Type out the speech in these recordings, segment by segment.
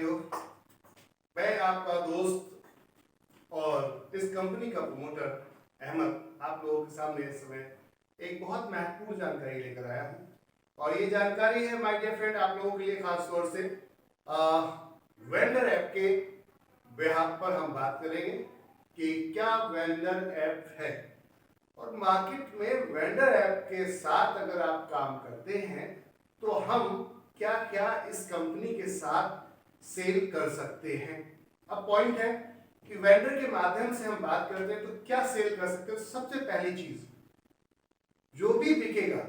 साथियों, मैं आपका दोस्त और इस कंपनी का प्रमोटर अहमद आप लोगों के सामने इस समय एक बहुत महत्वपूर्ण जानकारी लेकर आया हूँ। और ये जानकारी है माय डियर फ्रेंड आप लोगों के लिए खास तौर से वेंडर ऐप के बेहाफ पर हम बात करेंगे कि क्या वेंडर ऐप है और मार्केट में वेंडर ऐप के साथ अगर आप काम करते हैं तो हम क्या क्या इस कंपनी के साथ सेल कर सकते हैं। अब पॉइंट है कि वेंडर के माध्यम से हम बात करते हैं तो क्या सेल कर सकते हैं। तो सबसे पहली चीज जो भी बिकेगा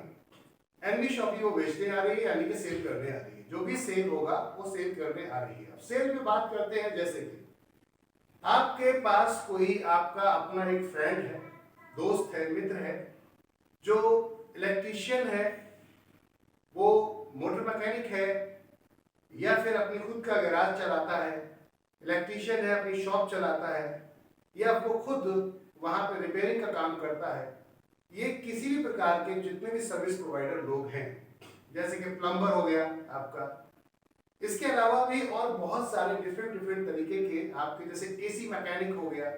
एनबी शॉपी वो बेचने आ रही है यानी कि सेल करने आ रही है। जो भी सेल होगा वो सेल करने आ रही है। अब सेल में बात करते हैं जैसे कि आपके पास कोई आपका अपना एक फ्रेंड है, दोस्त है, मित्र है जो इलेक्ट्रीशियन है, वो मोटर मैकेनिक है या फिर अपनी खुद का गैराज चलाता है, इलेक्ट्रीशियन है, अपनी शॉप चलाता है या वो खुद वहां पे रिपेयरिंग का काम करता है। ये किसी भी प्रकार के जितने भी सर्विस प्रोवाइडर लोग हैं जैसे कि प्लम्बर हो गया आपका, इसके अलावा भी और बहुत सारे डिफरेंट तरीके के आपके जैसे एसी मैकेनिक हो गया,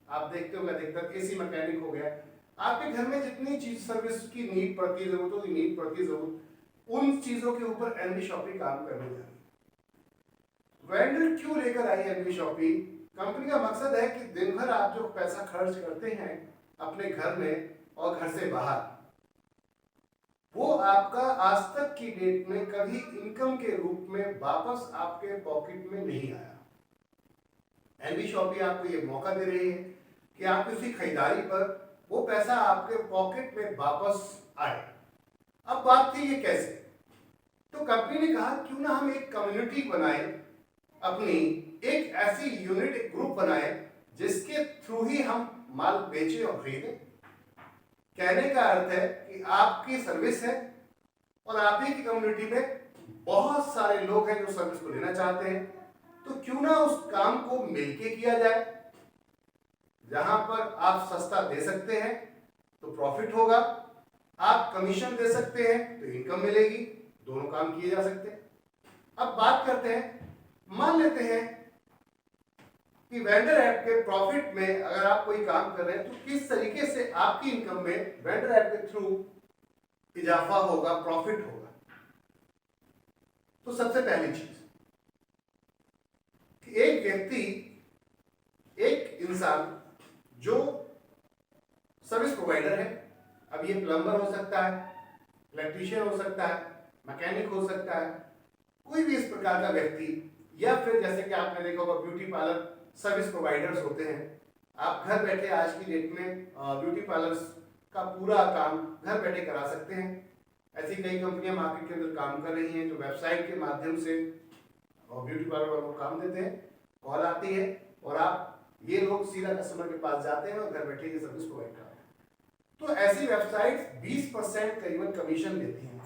आप देखते होंगे अधिकतर एसी मैकेनिक हो गया। आपके घर में जितनी चीज सर्विस की नीड पड़ती है, जरूरतों की नीड पड़ती है, जरूरत उन चीजों के ऊपर एनबी शॉपी काम करने जा रही है। वेंडर क्यों लेकर आई एनबी शॉपी? कंपनी का मकसद है कि दिन भर आप जो पैसा खर्च करते हैं अपने घर में और घर से बाहर, वो आपका आज तक की डेट में कभी इनकम के रूप में वापस आपके पॉकेट में नहीं आया। एनबी शॉपी आपको ये मौका दे रही है कि आप किसी खरीदारी पर वो पैसा आपके पॉकेट में वापस आए। अब बात थी ये कैसे, तो कंपनी ने कहा क्यों ना हम एक कम्युनिटी बनाए, अपनी एक ऐसी यूनिट, एक ग्रुप बनाए जिसके थ्रू ही हम माल बेचे और खरीदे। कहने का अर्थ है कि आपकी सर्विस है और आप ही की कम्युनिटी में बहुत सारे लोग हैं जो सर्विस को लेना चाहते हैं, तो क्यों ना उस काम को मिलके किया जाए। जहां पर आप सस्ता दे सकते हैं तो प्रॉफिट होगा, आप कमीशन दे सकते हैं तो इनकम मिलेगी, दोनों काम किए जा सकते हैं। अब बात करते हैं, मान लेते हैं कि वेंडर ऐप के प्रॉफिट में अगर आप कोई काम कर रहे हैं तो किस तरीके से आपकी इनकम में वेंडर ऐप के थ्रू इजाफा होगा, प्रॉफिट होगा। तो सबसे पहली चीज कि एक व्यक्ति, एक इंसान जो सर्विस प्रोवाइडर है, अब ये प्लम्बर हो सकता है, इलेक्ट्रीशियन हो सकता है, मैकेनिक हो सकता है, कोई भी इस प्रकार का व्यक्ति, या फिर जैसे कि आपने देखा होगा ब्यूटी पार्लर सर्विस प्रोवाइडर्स होते हैं। आप घर बैठे आज की डेट में ब्यूटी पार्लर्स का पूरा काम घर बैठे करा सकते हैं। ऐसी कई कंपनियां मार्केट के अंदर काम कर रही हैं जो वेबसाइट के माध्यम से ब्यूटी पार्लर वालों को काम देते हैं। कॉल आती है और आप ये लोग सीधा कस्टमर के पास जाते हैं और घर बैठे ये सर्विस प्रोवाइड करते हैं। तो ऐसी वेबसाइट 20% करीबन कमीशन देती हैं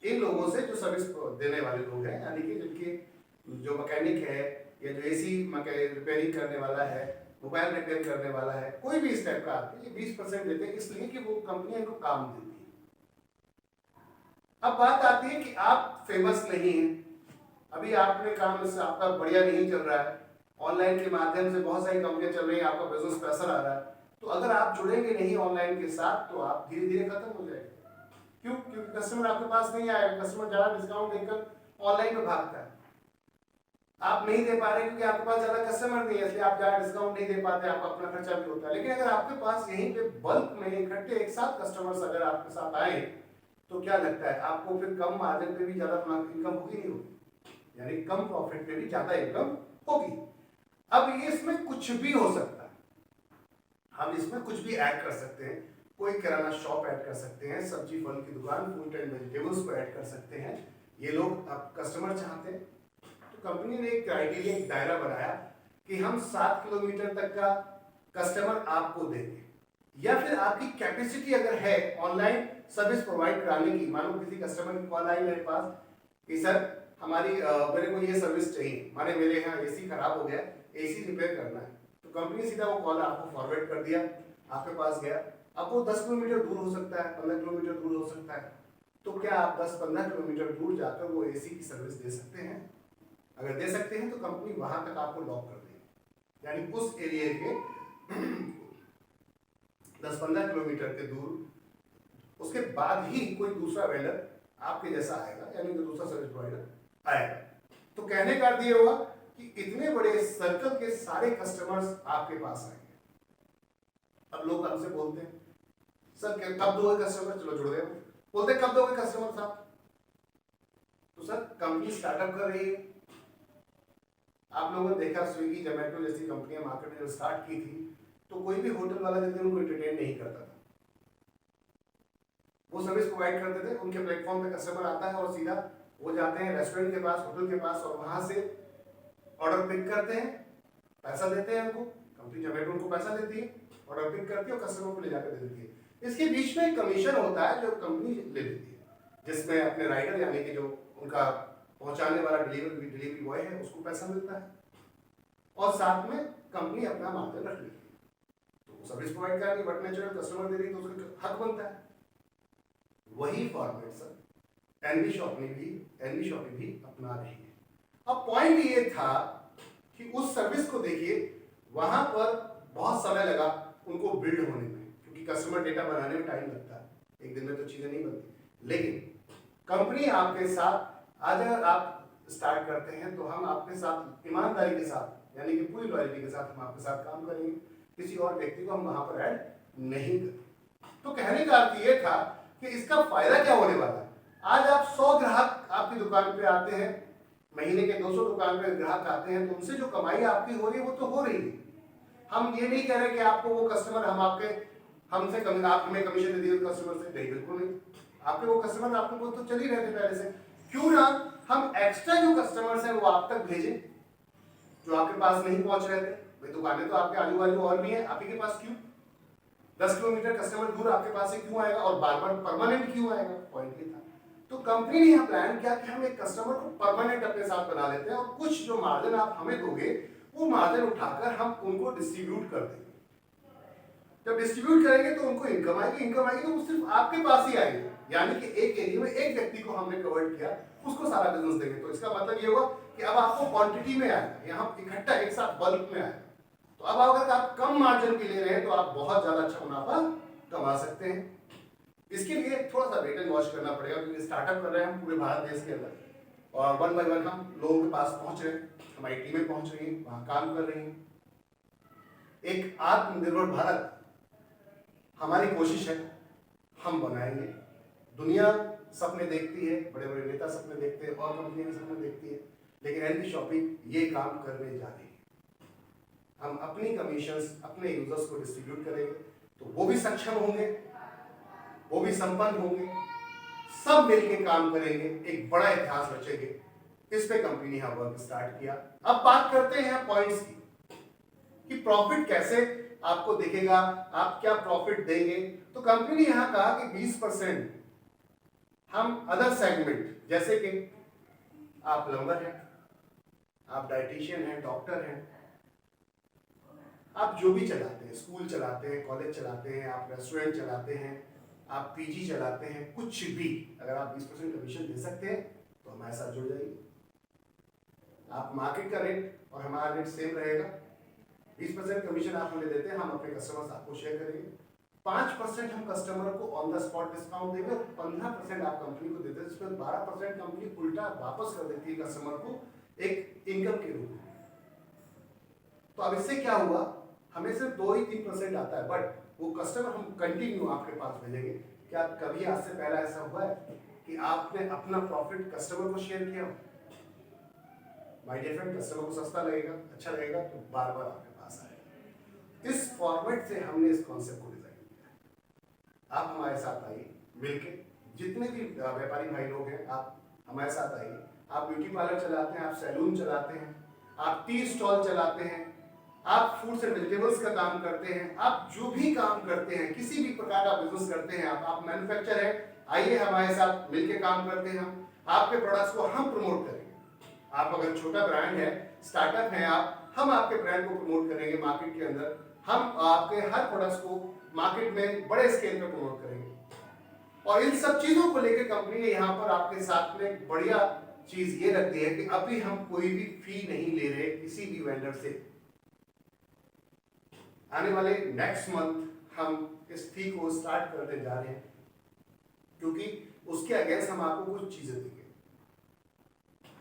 इन लोगों से जो सर्विस देने वाले लोग हैं, यानी कि जिनके जो मैकेनिक है या जो एसी रिपेयरिंग करने वाला है, मोबाइल रिपेयर करने वाला है, कोई भी इस टाइप का आदमी, ये 20% देते हैं इसलिए कि वो कंपनी इनको काम देती है। अब बात आती है कि आप फेमस नहीं हैं, अभी आपने काम से आपका बढ़िया नहीं चल रहा है, ऑनलाइन के माध्यम से बहुत सारी कंपनियां चल रही हैं, आपका बिजनेस प्रेशर आ रहा है, तो अगर आप जुड़ेंगे नहीं ऑनलाइन के साथ तो आप धीरे धीरे खत्म हो जाएंगे। क्यों? क्योंकि कस्टमर आपके पास नहीं आएगा, कस्टमर ज्यादा डिस्काउंट देकर ऑनलाइन में भागता है। आप नहीं दे पा रहे क्योंकि आपके पास ज्यादा कस्टमर नहीं है, इसलिए आप ज्यादा डिस्काउंट नहीं दे पाते, आपका अपना खर्चा भी होता है। लेकिन अगर आपके पास यहीं पे बल्क में इकट्ठे एक साथ कस्टमर्स अगर आपके साथ आए तो क्या लगता है आपको फिर कम मार्जिन पे भी ज्यादा इनकम होगी, नहीं होगी, यानी कम प्रॉफिट पे भी ज्यादा इनकम होगी। अब ये इसमें कुछ भी हो सकता है, हम इसमें कुछ भी ऐड कर सकते हैं। कोई किराना शॉप ऐड कर सकते हैं, सब्जी फल की दुकान, फ्रूट एंड वेजिटेबल्स को ऐड कर सकते हैं। ये लोग अब कस्टमर चाहते हैं तो कंपनी ने एक क्राइटेरिया, एक दायरा बनाया कि हम 7 किलोमीटर तक का कस्टमर आपको देंगे, या फिर आपकी कैपेसिटी अगर है ऑनलाइन सर्विस प्रोवाइड कराने की। मानो किसी कस्टमर की कॉल आई मेरे पास कि सर हमारी मेरे को ये सर्विस चाहिए, माने मेरे यहाँ एसी खराब हो गया, एसी रिपेयर करना है, तो कंपनी सीधा वो कॉल आपको फॉरवर्ड कर दिया, आपके पास गया। अब वो 10 किलोमीटर दूर हो सकता है, 15 किलोमीटर दूर हो सकता है, तो क्या आप 10-15 किलोमीटर दूर जाकर वो एसी की सर्विस दे सकते हैं? अगर दे सकते हैं तो कंपनी वहां तक आपको लॉक कर देगी, यानी उस एरिया के 10-15 किलोमीटर के दूर उसके बाद ही कोई दूसरा वेंडर आपके जैसा आएगा, यानी कि दूसरा सर्विस प्रोवाइडर आएगा। तो कहने का अर्थ ये हुआ कि इतने बड़े सर्कल के सारे कस्टमर्स आपके पास आएंगे। अब लोग हमसे बोलते हैं सर कब दोगे कस्टमर, चलो जुड़ गए, बोलते कब दोगे कस्टमर साहब, तो सर कंपनी स्टार्टअप कर रही है। आप लोगों ने देखा स्विगी जोमेटो जैसी कंपनियां मार्केट में जब स्टार्ट की थी तो कोई भी होटल वाला जल्दी उनको एंटरटेन नहीं करता था। वो सर्विस प्रोवाइड करते थे, उनके प्लेटफॉर्म पे कस्टमर आता है और सीधा वो जाते हैं रेस्टोरेंट के पास, होटल के पास, और वहां से ऑर्डर पिक करते हैं, पैसा देते हैं उनको, कंपनी जोमेटो उनको पैसा देती है, ऑर्डर पिक करती है और कस्टमर को ले जाकर दे देती है। इसके बीच में एक कमीशन होता है जो कंपनी ले लेती है, जिसमें अपने राइडर यानी कि जो उनका पहुंचाने वाला डिलीवरी बॉय है उसको पैसा मिलता है, और साथ में कंपनी अपना मार्जिन रख लेती है। तो सर्विस प्रोवाइड कर रही है, बट नेचुरल कस्टमर दे रही है तो उसका हक बनता है। वही फॉर्मेट सर एनवी शॉपिंग भी अपना रही है। अब पॉइंट ये था कि उस सर्विस को देखिए, वहां पर बहुत समय लगा उनको बिल्ड होने में, क्योंकि कस्टमर डेटा बनाने में टाइम लगता है, एक दिन में तो चीजें नहीं बनती। लेकिन कंपनी आपके साथ आज अगर आप स्टार्ट करते हैं तो हम आपके साथ ईमानदारी के साथ, यानी कि पूरी लॉयल्टी के साथ हम आपके साथ काम करेंगे, किसी और व्यक्ति को हम वहां पर ऐड नहीं करेंगे। तो कहने का अर्थ ये था कि इसका फायदा क्या होने वाला है। आज आप 100 ग्राहक आपकी दुकान पे आते हैं, महीने के 200 दुकान पे ग्राहक आते हैं, तो उनसे जो कमाई आपकी हो रही है वो तो हो रही है। हम ये नहीं कह रहे कि आपको वो कस्टमर हमसे आप हमें कमीशन दे दिए कस्टमर से, नहीं, बिल्कुल नहीं। आपके वो कस्टमर आपके वो तो चल ही रहे थे पहले से, क्यों ना हम एक्स्ट्रा जो कस्टमर्स हैं वो आप तक भेजें जो आपके पास नहीं पहुंच रहे थे। भाई दुकानें तो आपके आजू बाजू और भी है, आप ही के पास क्यों 10 किलोमीटर कस्टमर दूर आपके पास से क्यों आएगा और बार बार परमानेंट क्यों आएगा, पॉइंट ये था। तो कंपनी ने यह प्लान किया कि हम एक कस्टमर को परमानेंट अपने साथ बना लेते हैं और कुछ जो मार्जिन आप हमें दोगे वो मार्जिन उठाकर हम उनको डिस्ट्रीब्यूट कर देंगे। जब डिस्ट्रीब्यूट करेंगे तो उनको इनकम आएगी तो वो सिर्फ आपके पास ही आएगी, यानी कि एक एरिया में एक व्यक्ति को हमने कवर किया, उसको सारा बिजनेस देंगे। तो इसका मतलब ये हुआ कि अब आपको क्वांटिटी में आएगा, यहाँ इकट्ठा एक साथ बल्क में आएगा। तो अब अगर आप कम मार्जिन के ले रहे हैं तो आप बहुत ज्यादा अच्छा मुनाफा कमा सकते हैं। इसके लिए थोड़ा सा वेट एंड वॉच करना पड़ेगा, क्योंकि स्टार्टअप कर रहे हैं हम पूरे भारत देश के अंदर, और 1 बाय 1 हम लोगों के पास पहुंच रहे हैं, हमारी टीमें पहुंच रही हैं, वहां काम कर रही हैं। एक आत्मनिर्भर भारत हमारी कोशिश है, हम बनाएंगे। दुनिया सपने देखती है, बड़े बड़े नेता सपने देखते हैं और कंपनियां सपने देखती है, लेकिन एनवी शॉपिंग ये काम करने जा रही है। हम अपनी कमीशंस अपने यूजर्स को डिस्ट्रीब्यूट करेंगे तो वो भी सक्षम होंगे, वो भी संपन्न होंगे, सब मिलकर काम करेंगे, एक बड़ा इतिहास रचेंगे। इस पे कंपनी ने वर्क स्टार्ट किया। अब बात करते हैं पॉइंट्स की कि प्रॉफिट कैसे आपको दिखेगा, आप क्या प्रॉफिट देंगे। तो कंपनी ने यहां कहा कि 20% हम अदर सेगमेंट, जैसे कि आप प्लम्बर हैं, आप डाइटिशियन हैं, डॉक्टर हैं, आप जो भी चलाते हैं, स्कूल चलाते हैं, कॉलेज चलाते हैं, आप रेस्टोरेंट चलाते हैं, आप पीजी चलाते हैं, कुछ भी, अगर आप 20% कमीशन दे सकते हैं तो हमारे साथ जुड़ जाइए। आप मार्केट का रेट और हमारा रेट सेम रहेगा। 20% कमीशन आप हमें देते हैं, हम अपने कस्टमर्स आपको शेयर करेंगे। 5% हम कस्टमर को ऑन द स्पॉट डिस्काउंट देंगे और 15% आप कंपनी को देते हैं, जिसमें 12% कंपनी उल्टा वापस कर देती है कस्टमर को एक इनकम के रूप में। तो अब इससे क्या हुआ, हमें सिर्फ 2-3% आता है, बट वो कस्टमर हम कंटिन्यू आपके पास भेजेंगे। क्या कभी आज से पहला ऐसा हुआ है कि आपने अपना प्रॉफिट कस्टमर को शेयर किया? माय डियर फ्रेंड, कस्टमर को सस्ता लगेगा, अच्छा लगेगा तो बार बार आपके पास आएगा। इस फॉर्मेट से हमने इस कॉन्सेप्ट को डिजाइन किया। आप हमारे साथ आइए मिलके, जितने भी व्यापारी भाई लोग हैं आप हमारे साथ आइए। आप ब्यूटी पार्लर चलाते हैं, आप सैलून चलाते हैं, आप टी स्टॉल चलाते हैं, आप फ्रूट्स एंड वेजिटेबल्स का काम करते हैं, आप जो भी काम करते हैं, किसी भी प्रकार का बिजनेस करते हैं, आप मैन्युफैक्चर है, आइए हमारे साथ मिलके काम करते हैं। हम आपके प्रोडक्ट्स को हम प्रमोट करेंगे। आप अगर छोटा ब्रांड है, स्टार्टअप है आप, हम आपके ब्रांड को प्रमोट करेंगे मार्केट के अंदर। हम आपके हर प्रोडक्ट्स को मार्केट में बड़े स्केल पे प्रमोट करेंगे। और इन सब चीजों को लेकर कंपनी ने यहाँ पर आपके साथ में बढ़िया चीज ये रख दी है कि अभी हम कोई भी फी नहीं ले रहे किसी भी वेंडर से। आने वाले नेक्स्ट मंथ हम इस फी को स्टार्ट करने जा रहे हैं, क्योंकि उसके अगेंस्ट हम आपको कुछ चीजें देंगे।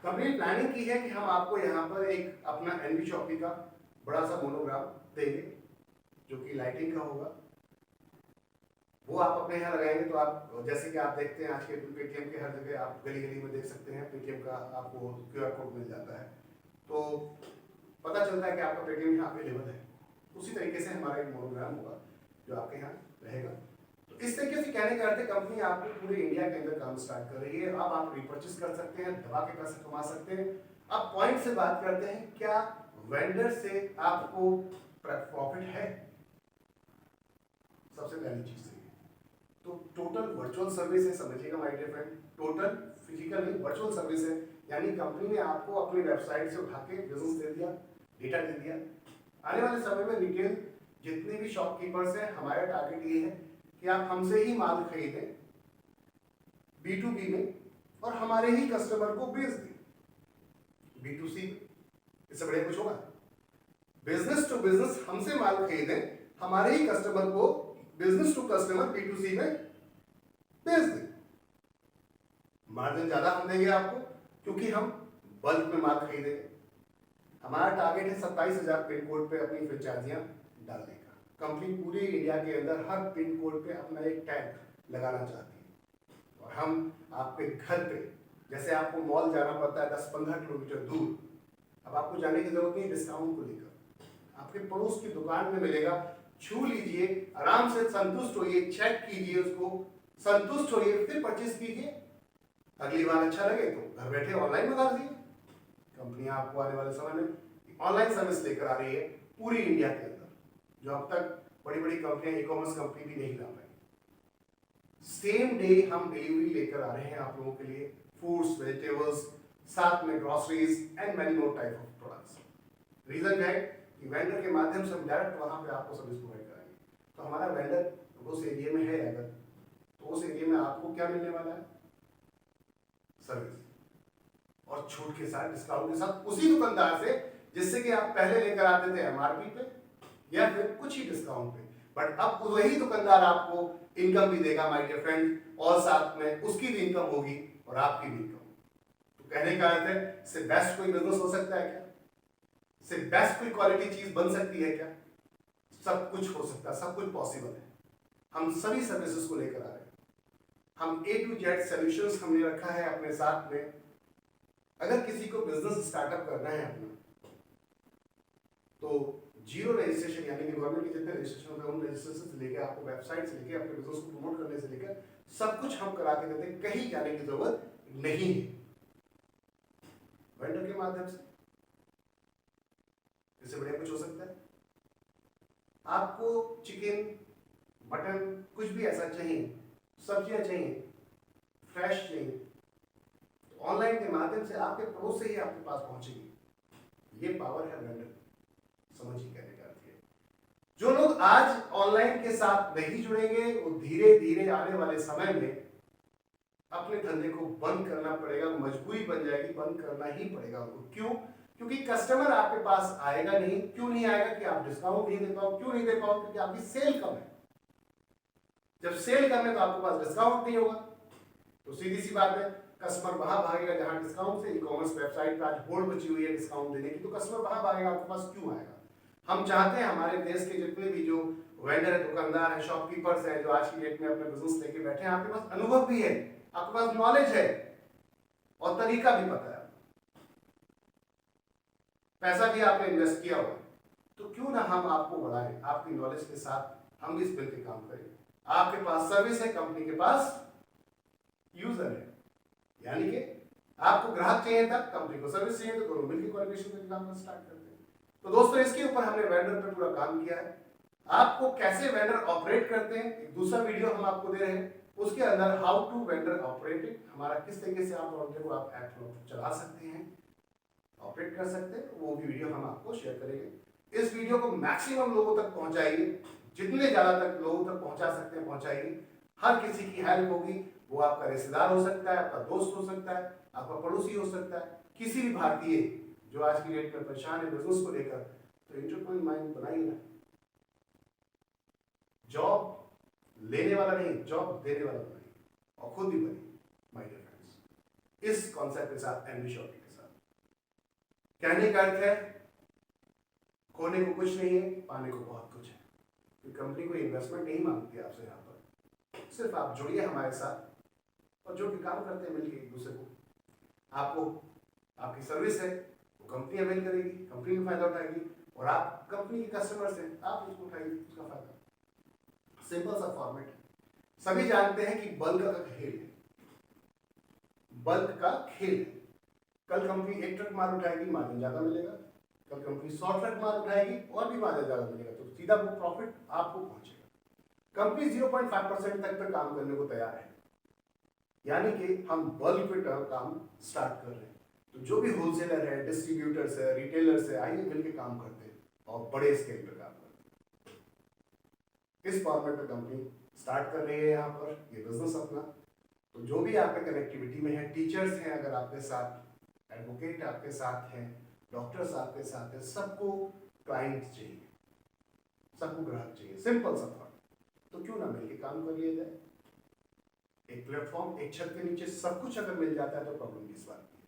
कंपनी ने प्लानिंग की है कि हम आपको यहाँ पर एक अपना एनवी शॉपी का बड़ा सा मोनोग्राम देंगे, जो कि लाइटिंग का होगा। वो आप अपने यहाँ लगाएंगे तो आप, जैसे कि आप देखते हैं आज के पेटीएम के हर जगह आप गली गली में देख सकते हैं पेटीएम का आपको QR कोड मिल जाता है, तो पता चलता है कि आपका पेटीएम यहाँ अवेलेबल है। उसी तरीके से हमारा एक मोनोग्राम होगा जो आपके यहाँ रहेगा। तो इस तरीके से कहने का अर्थ है कंपनी आपको पूरे इंडिया के अंदर काम स्टार्ट कर रही है। अब आप रिपर्चेस कर सकते हैं, दबा के पैसे कमा सकते हैं। अब पॉइंट से बात करते हैं, क्या वेंडर से आपको प्रॉफिट है? सबसे पहली चीज तो टोटल वर्चुअल सर्विस है, समझिएगा my dear friend, total physical नहीं वर्चुअल सर्विस है। यानी कंपनी ने आपको अपनी वेबसाइट से उठा के बिजनेस दे दिया, डेटा दे दिया। आने वाले समय में रिटेल जितने भी शॉपकीपर्स हैं, हमारा टारगेट ये है कि आप हमसे ही माल खरीदें B2B में और हमारे ही कस्टमर को बेच दें B2C में। इससे बढ़िया कुछ होगा? बिजनेस टू बिजनेस हमसे माल खरीदें, हमारे ही कस्टमर को बिजनेस टू कस्टमर B2C में बेच दें। मार्जिन ज्यादा हम देंगे आपको, क्योंकि हम बल्क में माल खरीदेंगे। हमारा टारगेट है 27,000 पिन कोड पे अपनी फ्रेंचाइजियां डालने का। कंपनी पूरे इंडिया के अंदर हर पिन कोड पे अपना एक टैग लगाना चाहती है, और हम आपके घर पे, जैसे आपको मॉल जाना पड़ता है 10-15 किलोमीटर दूर, अब आपको जाने की जरूरत नहीं डिस्काउंट को लेकर, आपके पड़ोस की दुकान में मिलेगा। छू लीजिए, आराम से संतुष्ट होइए, चेक कीजिए उसको, संतुष्ट होइए, फिर परचेज कीजिए। अगली बार अच्छा लगे तो घर बैठे ऑनलाइन मंगा दीजिए। कंपनी आपको आने वाले समय में ऑनलाइन सर्विस लेकर आ रही है पूरी इंडिया के अंदर, जो अब तक बड़ी बड़ी कंपनियां, ई-कॉमर्स कंपनी भी नहीं ला पाई। सेम डे हम डिलीवरी लेकर आ रहे हैं आप लोगों के लिए, फ्रूट्स, वेजिटेबल्स, साथ में groceries and many more type of products. Reason क्या है कि वेंडर के माध्यम से हम डायरेक्ट वहां पे आपको सर्विस प्रोवाइड कराएंगे। तो हमारा वेंडर उस एरिया में है अगर, तो उस एरिया में आपको क्या मिलने वाला है? सर्विस, और छूट के साथ, डिस्काउंट के साथ, उसी दुकानदार से जिससे कि आप पहले लेकर आते थे MRP पे या फिर कुछ ही डिस्काउंट पे, बट अब वही दुकानदार आपको इनकम भी देगा माय डियर फ्रेंड, और साथ में उसकी भी इनकम होगी और आपकी भी इनकम। तो कहने का अर्थ है, इससे बेस्ट कोई बिजनेस हो सकता है क्या? इससे बेस्ट कोई क्वालिटी चीज बन सकती है क्या? सब कुछ हो सकता है, सब कुछ पॉसिबल है। हम सभी सर्विसेज को लेकर आ रहे हैं। हम A to Z सॉल्यूशंस हमने रखा है अपने साथ में। अगर किसी को बिजनेस स्टार्टअप करना है अपना, तो जीरो रजिस्ट्रेशन, यानी कि गवर्नमेंट के जितने रजिस्ट्रेशन होते हैं उन रजिस्ट्रेशन से लेकर आपको वेबसाइट से लेकर अपने बिजनेस को प्रमोट करने से लेकर सब कुछ हम करा के देते हैं। कहीं जाने की जरूरत नहीं है, वेंडर के माध्यम से। इससे बढ़िया कुछ हो सकता है? आपको चिकन, मटन, कुछ भी ऐसा चाहिए, सब्जियां चाहिए, फ्रेश चाहिए, तो ऑनलाइन के माध्यम से आपके पड़ोस से ही आपके पास पहुंचेगी। ये पावर है वेंडर, समझिए कहने का अर्थ है। जो लोग आज ऑनलाइन के साथ नहीं जुड़ेंगे, वो धीरे धीरे आने वाले समय में अपने धंधे को बंद करना पड़ेगा, मजबूरी बन जाएगी, बंद करना ही पड़ेगा उनको। क्यों? क्योंकि कस्टमर आपके पास आएगा नहीं। क्यों नहीं आएगा? कि आप डिस्काउंट नहीं दे पाओ। क्यों नहीं दे पाओ? क्योंकि आपकी सेल कम है। जब सेल कम है तो आपके पास डिस्काउंट नहीं होगा, तो सीधी सी बात है, कस्टमर वहां भागेगा जहां डिस्काउंट से। ई-कॉमर्स वेबसाइट पर आज होड़ मची हुई है डिस्काउंट देने की, तो कस्टमर वहां भागेगा, आपके पास क्यों आएगा? हम चाहते हैं हमारे देश के जितने भी जो वेंडर है, दुकानदार है, शॉपकीपर्स है, जो आज की डेट में अपने बिजनेस लेके बैठे हैं, आपके पास अनुभव भी है, आपके पास नॉलेज है और तरीका भी पता है, पैसा भी आपने इन्वेस्ट किया हुआ, तो क्यों ना हम आपको बढ़ाएं, आपकी नॉलेज के साथ हम भी इस मिलकर काम करें। आपके पास सर्विस है, कंपनी के पास यूजर है, यानी कि आपको ग्राहक चाहिए था, कंपनी को सर्विस चाहिए, तो दोनों मिलकर कोलैबोरेशन करके काम स्टार्ट करते हैं। तो दोस्तों, इसके ऊपर हमने वेंडर पर पूरा काम किया है। आपको कैसे वेंडर ऑपरेट करते हैं, एक दूसरा वीडियो हम आपको दे रहे हैं, उसके अंदर हाउ टू वेंडर ऑपरेटिंग, हमारा किस तरीके से आप वेंडर को आप ऐप चला सकते हैं, ऑपरेट कर सकते हैं, वो भी वीडियो हम आपको शेयर करेंगे। इस वीडियो को मैक्सिमम लोगों तक पहुंचाइए, जितने ज्यादा तक लोगों तक पहुंचा सकते हैं पहुंचाइए। हर किसी की हेल्प होगी, वो आपका रिश्तेदार हो सकता है, आपका दोस्त हो सकता है, आपका पड़ोसी हो सकता है, किसी भी भारतीय जो आज की डेट में परेशान है बिजनेस को लेकर, तो एंटरप्रेन्योर माइंड बनाइए ना। जॉब लेने वाला नहीं, जॉब देने वाला बनाइए और खुद भी बनिए माय डियर फ्रेंड्स, इस कॉन्सेप्ट के साथ, एनवी शॉपिंग के साथ। कहने का अर्थ है खोने को कुछ नहीं है, पाने को बहुत कुछ है। कंपनी कोई इन्वेस्टमेंट नहीं मांगती आपसे, यहाँ पर सिर्फ आप जुड़िए हमारे साथ और जो भी काम करते हैं मिलकर एक दूसरे को, आपको आपकी सर्विस है वो कंपनी अवेल करेगी, कंपनी का फायदा उठाएगी, और आप कंपनी के कस्टमर्स हैं, आप उसको उठाइए उसका फायदा। सिंपल सा फॉर्मेट है। सभी जानते हैं कि बल्क का खेल है, बल्क का खेल है। कल कंपनी एक ट्रक माल उठाएगी, मार्जिन ज्यादा मिलेगा। कल कंपनी 100 ट्रक माल उठाएगी और भी मार्जिन ज्यादा मिलेगा, तो सीधा वो प्रॉफिट आपको पहुंचेगा। कंपनी 0.5% तक पे काम करने को तैयार है, यानी कि हम बल्क पे काम स्टार्ट कर रहे हैं। तो जो भी होलसेलर है, डिस्ट्रीब्यूटर्स है, रिटेलर्स है, आइए मिलकर काम करते हैं और बड़े स्केल पर काम करते हैं। इस फॉर्मेट पे कंपनी स्टार्ट कर रही है यहाँ पर ये बिजनेस अपना। तो जो भी आपके कनेक्टिविटी में है, टीचर्स हैं अगर आपके साथ, एडवोकेट आपके साथ हैं, डॉक्टर्स आपके साथ हैं, सबको क्लाइंट चाहिए, सबको ग्राहक चाहिए, सिंपल सा थॉट। तो क्यों ना मिलके काम कर लिया जाए। एक प्लेटफॉर्म, एक छत के नीचे सब कुछ अगर मिल जाता है तो प्रॉब्लम किस बात की,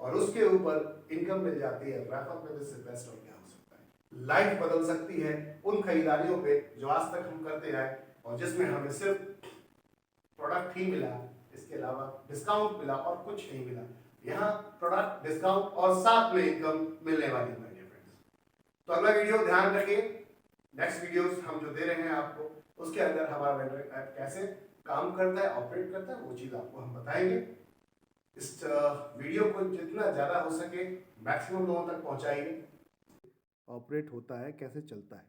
और उसके ऊपर इनकम मिल जाती है, रेफर पे से बेस्ट और क्या हो सकता है। लाइफ बदल सकती है उन खरीदारियों पे जो आज तक हम करते आए और जिसमें हमें सिर्फ प्रोडक्ट ही मिला, इसके अलावा डिस्काउंट मिला और कुछ नहीं मिला। यहाँ प्रोडक्ट, डिस्काउंट और साथ में इनकम मिलने वाली है माय डियर फ्रेंड्स। तो अगला वीडियो ध्यान रखिए, नेक्स्ट वीडियोस हम जो दे रहे हैं आपको, उसके अंदर हमारा वेंडर ऐप कैसे काम करता है, ऑपरेट करता है, वो चीज़ आपको हम बताएंगे। इस वीडियो को जितना ज़्यादा हो सके मैक्सिमम लोगों तक पहुंचाइए। ऑपरेट होता है, कैसे चलता है,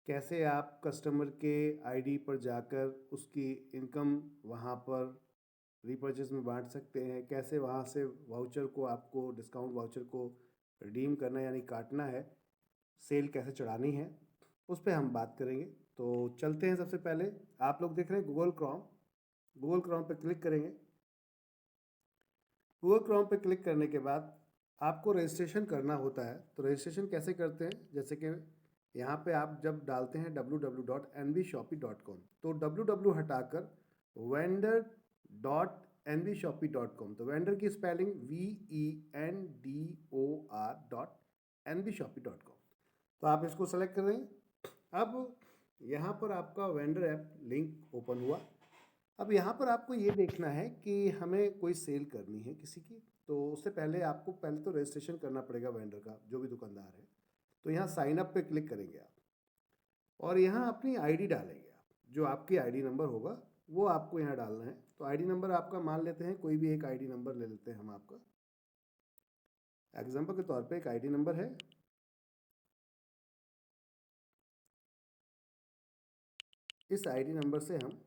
कैसे आप कस्टमर के आईडी पर जाकर उसकी इनकम वहाँ पर रीपर्चेज में बांट सकते हैं, कैसे वहाँ से वाउचर को, आपको डिस्काउंट वाउचर को रिडीम करना यानी काटना है, सेल कैसे चढ़ानी है, उस पर हम बात करेंगे। तो चलते हैं। सबसे पहले आप लोग देख रहे हैं गूगल क्रोम, गूगल क्रोम पे क्लिक करेंगे। गूगल क्रोम पे क्लिक करने के बाद आपको रजिस्ट्रेशन करना होता है। तो रजिस्ट्रेशन कैसे करते हैं, जैसे कि यहाँ पे आप जब डालते हैं www.nvshopee.com, तो www हटाकर vendor.nvshopee.com, तो वेंडर की स्पेलिंग vendor.nvshopee.com, तो आप इसको सेलेक्ट कर रहे हैं। अब यहाँ पर आपका वेंडर ऐप लिंक ओपन हुआ। अब यहाँ पर आपको ये देखना है कि हमें कोई सेल करनी है किसी की, तो उससे पहले आपको पहले तो रजिस्ट्रेशन करना पड़ेगा वेंडर का, जो भी दुकानदार है। तो यहाँ साइन अप पे क्लिक करेंगे आप और यहाँ अपनी आईडी डालेंगे आप, जो आपकी आईडी नंबर होगा वो आपको यहाँ डालना है। तो आईडी नंबर आपका मान लेते हैं, कोई भी एक आईडी नंबर ले लेते हैं हम आपका, एग्जाम्पल के तौर पे एक आईडी नंबर है, इस आईडी नंबर से हम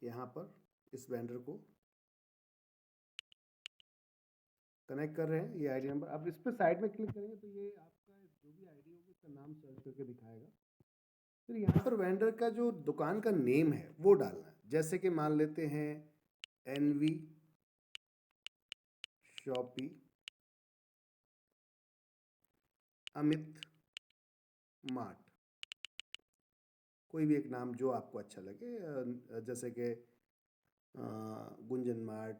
यहाँ पर इस वेंडर को कनेक्ट कर रहे हैं। ये आईडी नंबर, अब इस पर साइड में क्लिक करेंगे तो ये आपका जो भी आईडी होगी उसका नाम सर्च करके दिखाएगा। फिर यहाँ पर वेंडर का जो दुकान का नेम है वो डालना है, जैसे कि मान लेते हैं एनवी शॉपी अमित मार्ट, कोई भी एक नाम जो आपको अच्छा लगे, जैसे कि गुंजन मार्ट,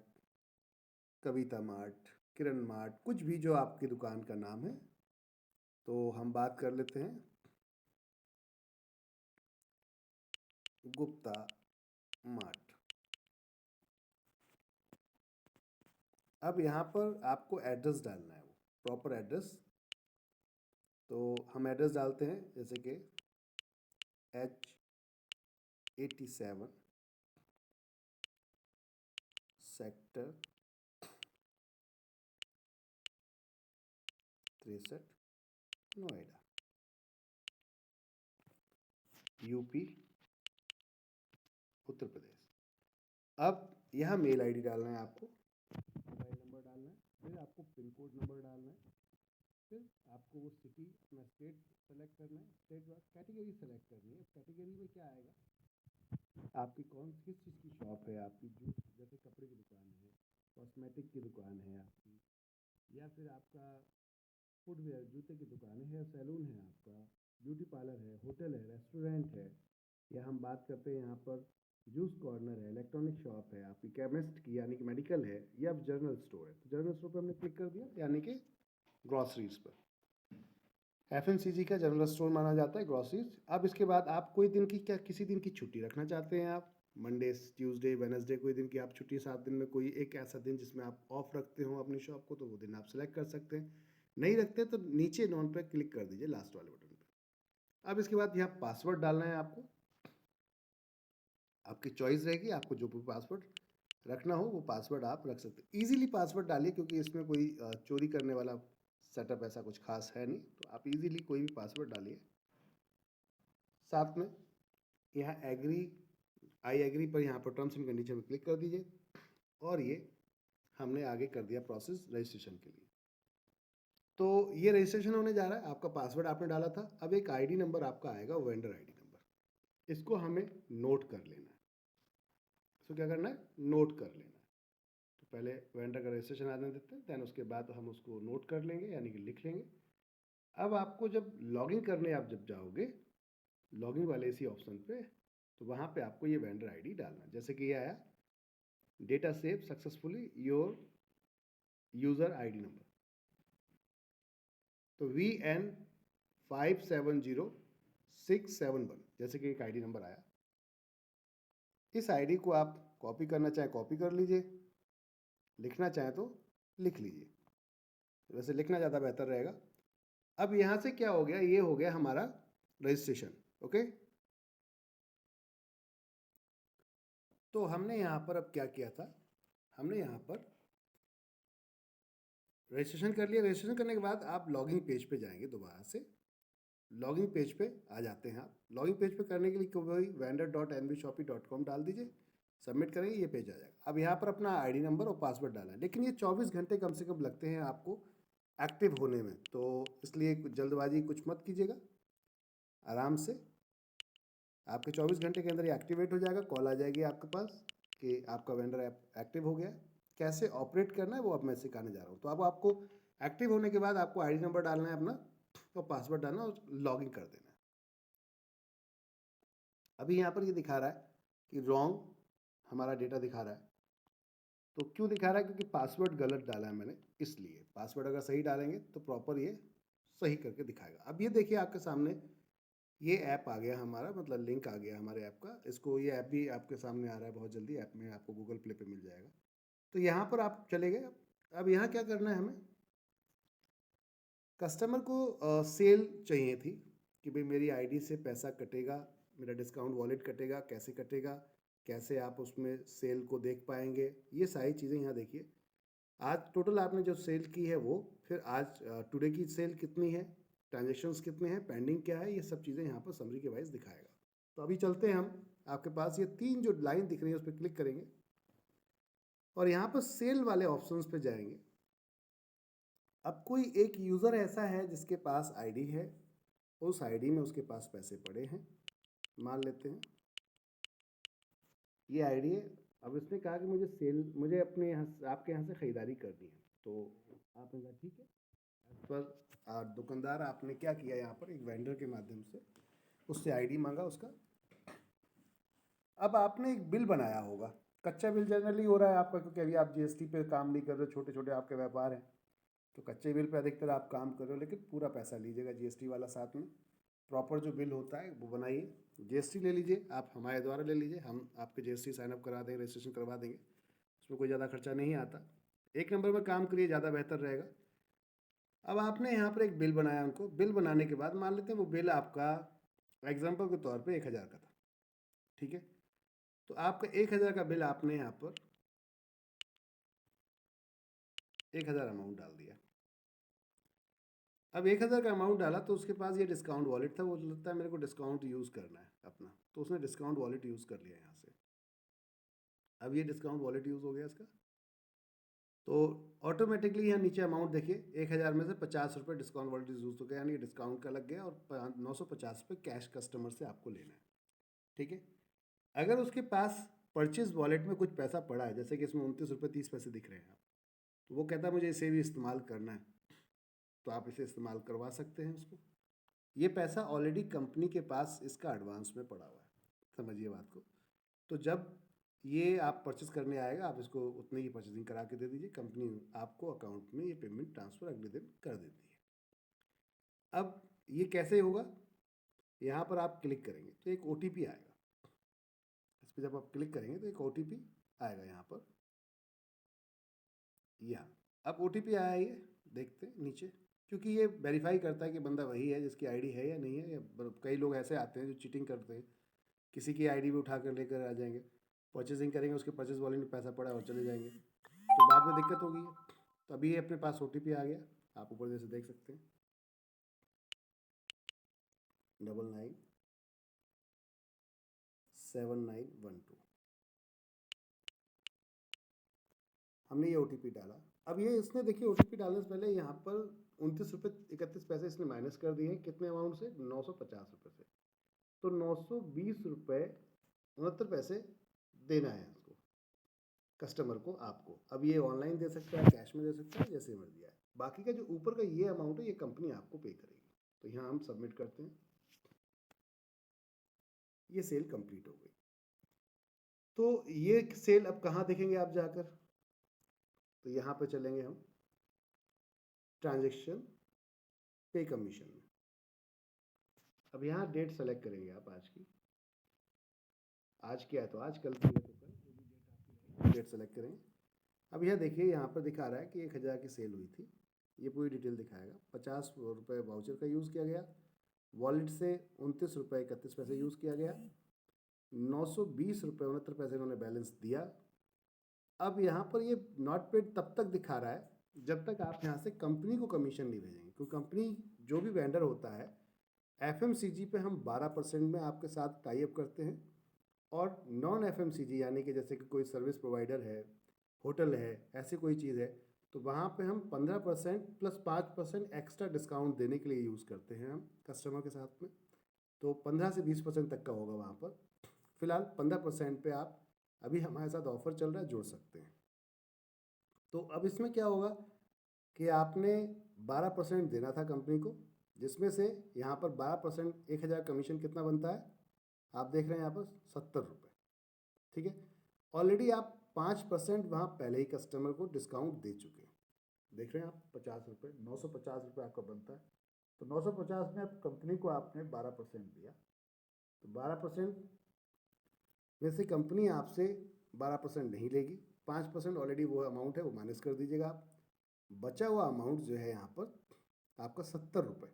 कविता मार्ट, किरण मार्ट, कुछ भी जो आपकी दुकान का नाम है। तो हम बात कर लेते हैं गुप्ता मार्ट। अब यहाँ पर आपको एड्रेस डालना है, वो प्रॉपर एड्रेस। तो हम एड्रेस डालते हैं, जैसे कि H87 sector 63 Noida, UP Uttar Pradesh. अब यहाँ मेल आईडी डालना है आपको, मोबाइल नंबर डालना है, फिर आपको पिन कोड नंबर डालना है, फिर आपको वो सिटी, अपना स्टेट सेलेक्ट करना है, स्टेट बाद कैटेगरी सेलेक्ट करनी है। कैटेगरी में क्या आएगा, आपकी किस चीज़ की शॉप है, आपकी जूस जैसे कपड़े की दुकान है, कॉस्मेटिक की दुकान है आपकी, या फिर आपका फुटवेयर जूते की दुकान है, या सैलून है आपका, ब्यूटी पार्लर है, होटल है, रेस्टोरेंट है, या हम बात करते हैं यहाँ पर जूस कॉर्नर है, इलेक्ट्रॉनिक शॉप है, आपकी केमिस्ट की यानी कि मेडिकल है, या जनरल स्टोर है। तो जनरल स्टोर पर हमने क्लिक कर दिया यानी कि ग्रॉसरीज पर। एफएमसीजी का जनरल स्टोर माना जाता है ग्रॉसरीज। अब इसके बाद आप कोई दिन की क्या किसी दिन की छुट्टी रखना चाहते हैं आप, मंडे ट्यूसडे वेनसडे कोई दिन की आप छुट्टी, 7 दिन में कोई एक ऐसा दिन जिसमें आप ऑफ रखते हो अपनी शॉप को, तो वो दिन आप सेलेक्ट कर सकते हैं। नहीं रखते तो नीचे नॉन पे क्लिक कर दीजिए लास्ट वाले बटन पे। अब इसके बाद यहाँ पासवर्ड डालना है आपको, आपकी चॉइस रहेगी, आपको जो भी पासवर्ड रखना हो वो पासवर्ड आप रख सकते हैं। ईजिली पासवर्ड डालिए क्योंकि इसमें कोई चोरी करने वाला सेटअप ऐसा कुछ खास है नहीं, तो आप इजीली कोई भी पासवर्ड डालिए। साथ में यहाँ एग्री, आई एग्री पर यहाँ पर टर्म्स एंड कंडीशन में क्लिक कर दीजिए, और ये हमने आगे कर दिया प्रोसेस रजिस्ट्रेशन के लिए। तो ये रजिस्ट्रेशन होने जा रहा है, आपका पासवर्ड आपने डाला था, अब एक आईडी नंबर आपका आएगा, वेंडर आईडी नंबर, इसको हमें नोट कर लेना है। इसको क्या करना है, नोट कर लेना है। तो पहले वेंडर का रजिस्ट्रेशन आने देते हैं, दैन उसके बाद हम उसको नोट कर लेंगे यानी कि लिख लेंगे। अब आपको जब लॉगिन करने आप जब जाओगे, लॉगिन वाले इसी ऑप्शन पे, तो वहाँ पे आपको ये वेंडर आईडी डालना है। जैसे कि ये आया, data save successfully your user ID number, तो VN570671 जैसे कि एक आईडी नंबर आया। इस आईडी को आप कॉपी करना चाहें कॉपी कर लीजिए, लिखना चाहें तो लिख लीजिए, वैसे लिखना ज़्यादा बेहतर रहेगा। अब यहाँ से क्या हो गया, ये हो गया हमारा रजिस्ट्रेशन। ओके, तो हमने यहाँ पर अब क्या किया था, हमने यहाँ पर रजिस्ट्रेशन कर लिया। रजिस्ट्रेशन करने के बाद आप लॉगिन पेज पे जाएंगे, दोबारा से लॉगिन पेज पे आ जाते हैं आप। लॉगिन पेज पे करने के लिए वही vendor.nbshopee.com डाल दीजिए, सबमिट करेंगे, ये पेज आ जाएगा। अब यहाँ पर अपना आईडी नंबर और पासवर्ड डालना है, लेकिन ये 24 घंटे कम से कम लगते हैं आपको एक्टिव होने में, तो इसलिए कुछ जल्दबाजी कुछ मत कीजिएगा, आराम से आपके 24 घंटे के अंदर ये एक्टिवेट हो जाएगा। कॉल आ जाएगी आपके पास कि आपका वेंडर ऐप एक्टिव हो गया। कैसे ऑपरेट करना है वो अब मैं सिखाने जा रहा हूँ। तो अब आपको एक्टिव होने के बाद आपको आईडी नंबर डालना है अपना, और पासवर्ड डालना और लॉगिन कर देना है। अभी यहाँ पर ये दिखा रहा है कि रॉन्ग हमारा डेटा दिखा रहा है। तो क्यों दिखा रहा है, क्योंकि पासवर्ड गलत डाला है मैंने, इसलिए। पासवर्ड अगर सही डालेंगे तो प्रॉपर ये सही करके दिखाएगा। अब ये देखिए आपके सामने ये ऐप आ गया हमारा, मतलब लिंक आ गया हमारे ऐप का। इसको, ये ऐप भी आपके सामने आ रहा है बहुत जल्दी, ऐप में आपको गूगल प्ले पे मिल जाएगा। तो यहाँ पर आप चले गए। अब यहाँ क्या करना है हमें, कस्टमर को सेल चाहिए थी कि भाई मेरी आईडी से पैसा कटेगा, मेरा डिस्काउंट वॉलेट कटेगा, कैसे कटेगा, कैसे आप उसमें सेल को देख पाएंगे, ये सारी चीज़ें यहाँ देखिए। आज टोटल आपने जो सेल की है वो, फिर आज टुडे की सेल कितनी है, ट्रांजेक्शन्स कितने हैं, पेंडिंग क्या है, ये सब चीज़ें यहाँ पर समरी के वाइज दिखाएगा। तो अभी चलते हैं हम, आपके पास ये 3 जो लाइन दिख रही है उस पर क्लिक करेंगे, और यहाँ पर सेल वाले ऑप्शंस पे जाएंगे। अब कोई एक यूज़र ऐसा है जिसके पास आईडी है, उस आईडी में उसके पास पैसे पड़े हैं, मान लेते हैं ये आईडी है। अब इसने कहा कि मुझे अपने यहाँ आपके यहाँ से ख़रीदारी करनी है, तो आपने कहा ठीक है। पर दुकानदार आपने क्या किया, यहाँ पर एक वेंडर के माध्यम से उससे आईडी मांगा उसका। अब आपने एक बिल बनाया होगा, कच्चा बिल जनरली हो रहा है आपका, क्योंकि अभी आप जीएसटी पे काम नहीं कर रहे हो, छोटे छोटे आपके व्यापार हैं, तो कच्चे बिल पे अधिकतर आप काम कर रहे हो, लेकिन पूरा पैसा लीजिएगा जीएसटी वाला साथ में। प्रॉपर जो बिल होता है वो बनाइए, जीएसटी ले लीजिए, आप हमारे द्वारा ले लीजिए, हम आपके जीएसटी साइनअप करा देंगे, रजिस्ट्रेशन करवा देंगे, उसमें कोई ज़्यादा खर्चा नहीं आता। एक नंबर में काम करिए, ज़्यादा बेहतर रहेगा। अब आपने यहाँ पर एक बिल बनाया, उनको बिल बनाने के बाद मान लेते हैं वो बिल आपका एग्जाम्पल के तौर पे 1,000 का था, ठीक है। तो आपका 1,000 का बिल आपने यहाँ पर 1,000 अमाउंट डाल दिया। अब 1,000 का अमाउंट डाला तो उसके पास ये डिस्काउंट वॉलेट था, वो लगता है मेरे को डिस्काउंट यूज़ करना है अपना, तो उसने डिस्काउंट वॉलेट यूज़ कर लिया यहाँ से। अब ये डिस्काउंट वॉलेट यूज़ हो गया इसका, तो ऑटोमेटिकली यहाँ नीचे अमाउंट देखिए, 1,000 में से 50 रुपये डिस्काउंट वॉलेट यूज़ हो गया, यानी डिस्काउंट का लग गया, और 950 रुपये कैश कस्टमर से आपको लेना है, ठीक है। अगर उसके पास परचेज वॉलेट में कुछ पैसा पड़ा है, जैसे कि इसमें 29 रुपये 30 पैसे दिख रहे हैं आप, तो वो कहता है मुझे इसे भी इस्तेमाल करना है, तो आप इसे इस्तेमाल करवा सकते हैं उसको। ये पैसा ऑलरेडी कंपनी के पास इसका एडवांस में पड़ा हुआ है, समझिए बात को। तो जब ये आप परचेस करने आएगा, आप इसको उतने की परचेजिंग करा के दे दीजिए, कंपनी आपको अकाउंट में ये पेमेंट ट्रांसफ़र अगले दिन कर देती है। अब ये कैसे होगा, यहाँ पर आप क्लिक करेंगे तो एक OTP आएगा। इस पर जब आप क्लिक करेंगे तो एक OTP आएगा यहाँ पर, यहाँ अब OTP आया, ये देखते हैं नीचे, क्योंकि ये वेरीफाई करता है कि बंदा वही है जिसकी आईडी है या नहीं है। या कई लोग ऐसे आते हैं जो चीटिंग करते हैं, किसी की आईडी भी उठा कर लेकर आ जाएंगे, परचेजिंग करेंगे, उसके परचेज वॉलेट में पैसा पड़ा और चले जाएंगे, तो बाद में दिक्कत होगी। तो अभी ये अपने पास OTP आ गया, आप ऊपर जैसे देख सकते हैं 997912। हमने ये OTP डाला। अब ये इसने देखिए OTP डालने से पहले यहाँ पर 29 रुपये 31 पैसे इसने माइनस कर दिए हैं, कितने अमाउंट से, 950 रुपये से। तो 920 रुपये 69 पैसे देना है उसको, कस्टमर को, आपको। अब ये ऑनलाइन दे सकता है, कैश में दे सकता है, जैसे मर्जी आए। बाकी का जो ऊपर का ये अमाउंट है, ये कंपनी आपको पे करेगी। तो यहाँ हम सबमिट करते हैं, ये सेल कंप्लीट हो गई। तो ये सेल अब कहाँ देखेंगे आप जाकर, तो यहाँ पे चलेंगे हम ट्रांजैक्शन पे कमीशन में। अब यहाँ डेट सेलेक्ट करेंगे आप, आज की, आज क्या है तो आज, कल की है तो कल, जो भी डेट आपकी डेट सेलेक्ट करेंगे। अब यह देखिए यहाँ पर दिखा रहा है कि 1000 की सेल हुई थी, ये पूरी डिटेल दिखाएगा। 50 रुपये वाउचर का यूज़ किया गया, वॉलेट से 29 रुपये 31 पैसे यूज़ किया गया, 920 रुपये 69 पैसे इन्होंने बैलेंस दिया। अब यहाँ पर ये नॉट पेड तब तक दिखा रहा है जब तक आप यहाँ से कंपनी को कमीशन नहीं भेजेंगे, क्योंकि कंपनी जो भी वेंडर होता है, FMCG पे हम 12% में आपके साथ टाई अप करते हैं, और नॉन FMCG यानी कि जैसे कि कोई सर्विस प्रोवाइडर है, होटल है, ऐसी कोई चीज़ है, तो वहाँ पे हम 15% प्लस 5% एक्स्ट्रा डिस्काउंट देने के लिए यूज़ करते हैं हम कस्टमर के साथ में। तो 15 से 20% तक का होगा वहाँ पर। फ़िलहाल 15% पे आप अभी हमारे साथ ऑफ़र चल रहा है, जुड़ सकते हैं। तो अब इसमें क्या होगा कि आपने 12% देना था कंपनी को, जिसमें से यहाँ पर 12% 1000 कमीशन कितना बनता है, आप देख रहे हैं यहाँ पर 70 रुपये, ठीक है। ऑलरेडी आप 5% वहाँ पहले ही कस्टमर को डिस्काउंट दे चुके हैं, देख रहे हैं आप, 50 रुपये, 950 रुपये आपका बनता है। तो 950 में अब कंपनी को आपने 12% दिया, तो 12% में से कंपनी आपसे 12% नहीं लेगी, 5% ऑलरेडी वो अमाउंट है वो माइनस कर दीजिएगा आप। बचा हुआ अमाउंट जो है यहाँ पर आपका 70 रुपये,